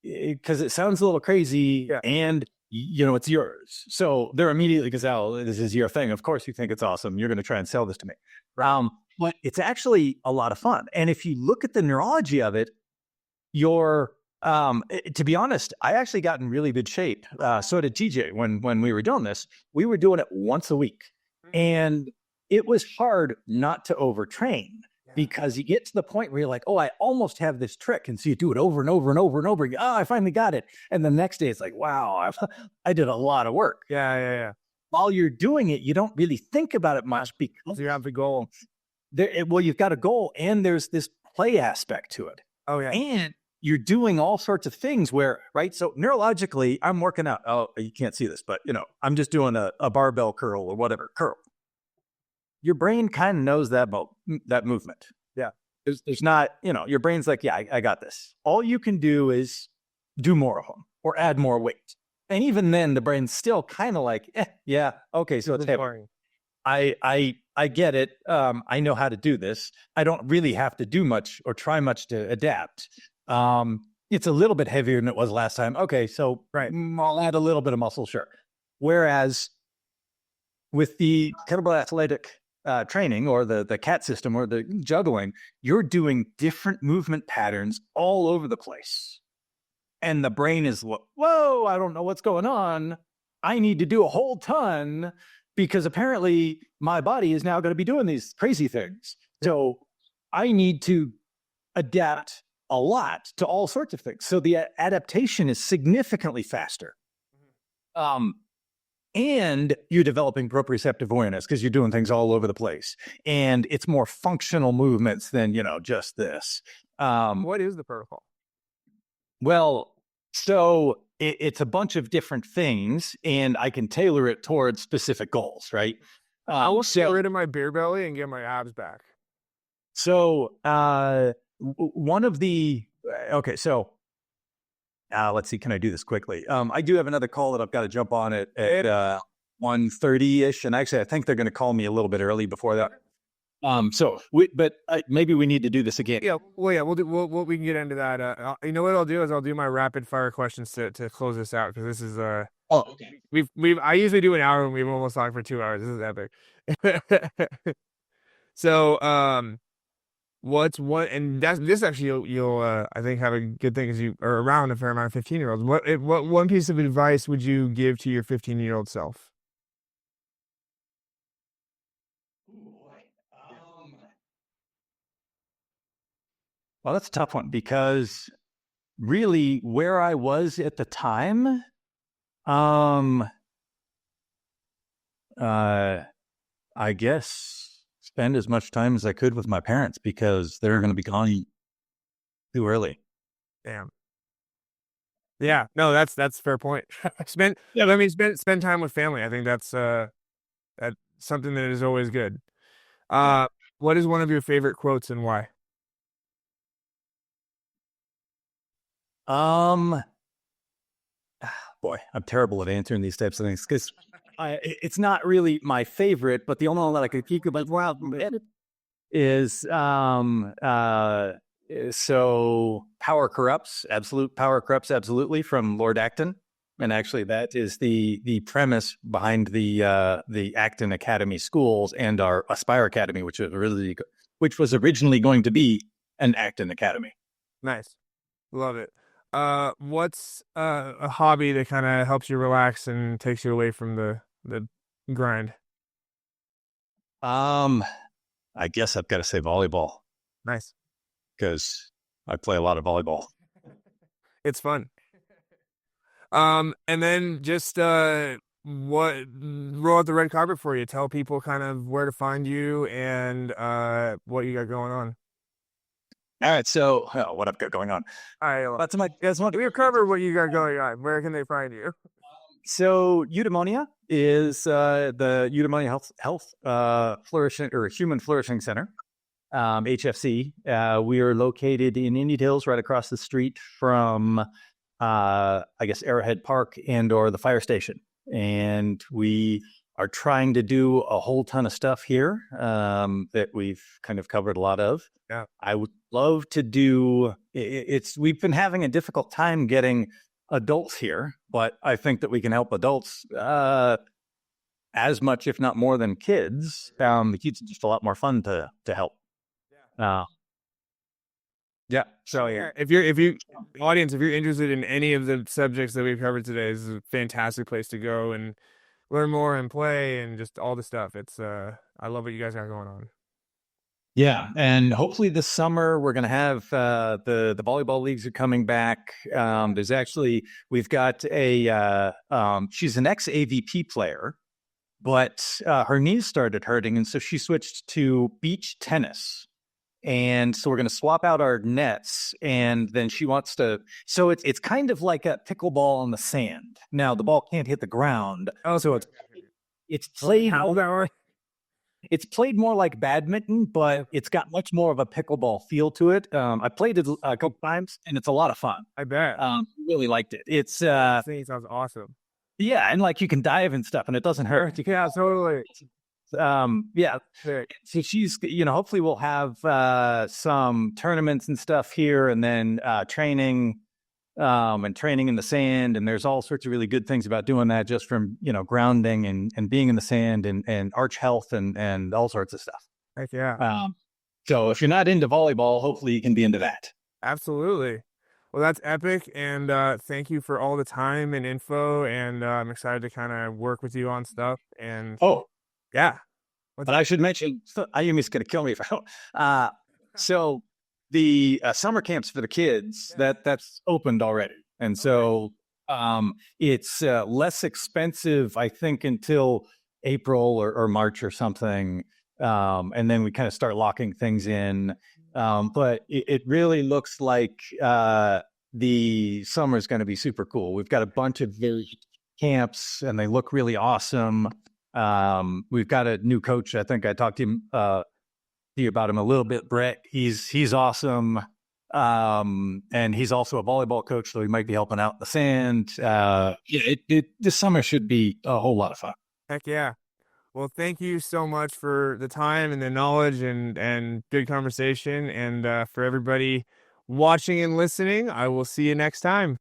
because it sounds a little crazy and it's yours. So they're immediately, because, oh, this is your thing. Of course you think it's awesome. You're going to try and sell this to me. But it's actually a lot of fun. And if you look at the neurology of it, to be honest, I actually got in really good shape. So did TJ when we were doing this. We were doing it once a week. And it was hard not to overtrain, because you get to the point where you're like, oh, I almost have this trick. And so you do it over and over and over and over again. Oh, I finally got it. And the next day it's like, wow, I did a lot of work.
Yeah.
While you're doing it, you don't really think about it much because
you have the goal.
You've got a goal, and there's this play aspect to it.
Oh, yeah.
And you're doing all sorts of things where, right? So neurologically, I'm working out. Oh, you can't see this, but I'm just doing a barbell curl or whatever curl. Your brain kind of knows that movement.
Yeah.
There's not, your brain's like, yeah, I got this. All you can do is do more of them or add more weight. And even then the brain's still kind of like, yeah, okay. So it's heavy. I get it. I know how to do this. I don't really have to do much or try much to adapt. It's a little bit heavier than it was last time. Okay. So
right.
I'll add a little bit of muscle. Sure. Whereas with the kettlebell athletic training or the CAT system or the juggling, you're doing different movement patterns all over the place. And the brain is, whoa, I don't know what's going on. I need to do a whole ton because apparently my body is now going to be doing these crazy things. So I need to adapt a lot to all sorts of things. So the adaptation is significantly faster. And you're developing proprioceptive awareness because you're doing things all over the place. And it's more functional movements than, just this.
What is the protocol?
Well, so it's a bunch of different things, and I can tailor it towards specific goals, right?
I will get rid of my beer belly and get my abs back.
So one of the, okay, so let's see, can I do this quickly? I do have another call that I've got to jump on at 1:30-ish, and actually I think they're going to call me a little bit early before that. Maybe we need to do this again.
Yeah, well, yeah, we can get into that. You know what I'll do is I'll do my rapid fire questions to close this out, because this is
okay.
I usually do an hour and we've almost talked for 2 hours. This is epic. So and this actually you'll I think have a good thing, because you are around a fair amount of 15-year-olds. What one piece of advice would you give to your 15-year-old self?
Well, that's a tough one, because really where I was at the time, I guess spend as much time as I could with my parents, because they're going to be gone too early.
Damn. Yeah, no, that's a fair point. Spend time with family. I think that's something that is always good. What is one of your favorite quotes and why?
Boy, I'm terrible at answering these types of things, because it's not really my favorite, but the only one that I could keep about is so power corrupts, absolute power corrupts absolutely, from Lord Acton. And actually that is the premise behind the Acton Academy schools and our Aspire Academy, which was originally going to be an Acton Academy.
Nice. Love it. What's a hobby that kind of helps you relax and takes you away from the grind?
I guess I've got to say volleyball.
Nice.
Because I play a lot of volleyball.
It's fun. And then just roll out the red carpet for you. Tell people kind of where to find you and what you got going on.
All right, so what I've got going on.
All right,
that's my guys.
We cover what you got going on. Where can they find you?
So Eudaimonia is the Eudaimonia Health Flourishing or Human Flourishing Center, HFC. We are located in Indian Hills, right across the street from, I guess, Arrowhead Park and/or the fire station. And we are trying to do a whole ton of stuff here that we've kind of covered a lot of.
Yeah,
I would love to do. We've been having a difficult time getting adults here, but I think that we can help adults as much, if not more, than kids. The kids are just a lot more fun to help. Yeah. So yeah,
if you audience, if you're interested in any of the subjects that we've covered today, this is a fantastic place to go and learn more and play and just all the stuff. It's I love what you guys got going on.
Yeah, and hopefully this summer we're going to have the volleyball leagues are coming back. We've got a she's an ex AVP player, but her knees started hurting, and so she switched to beach tennis. And so we're going to swap out our nets, and then she wants to. So it's kind of like a pickleball on the sand. Now the ball can't hit the ground, so it's played. It's played more like badminton, but it's got much more of a pickleball feel to it. I played it a couple times, and it's a lot of fun.
I bet.
Really liked it. It's
I think it sounds awesome.
Yeah, and like you can dive and stuff, and it doesn't hurt.
Yeah, totally.
Yeah. So she's, hopefully we'll have some tournaments and stuff here, and then training in the sand. And there's all sorts of really good things about doing that, just from, grounding and being in the sand and arch health and all sorts of stuff.
Heck yeah.
So if you're not into volleyball, hopefully you can be into that.
Absolutely. Well, that's epic. And thank you for all the time and info. And I'm excited to kind of work with you on stuff. And yeah.
But I should mention, Ayumi's going to kill me if I don't. So the summer camps for the kids, that's opened already. And so it's less expensive, I think, until April or March or something. And then we kind of start locking things in. But it really looks like the summer is going to be super cool. We've got a bunch of camps, and they look really awesome. We've got a new coach. I think I talked to you about him a little bit, Brett. He's awesome. And he's also a volleyball coach, so he might be helping out in the sand. This summer should be a whole lot of fun.
Heck yeah. Well, thank you so much for the time and the knowledge and good conversation. And for everybody watching and listening, I will see you next time.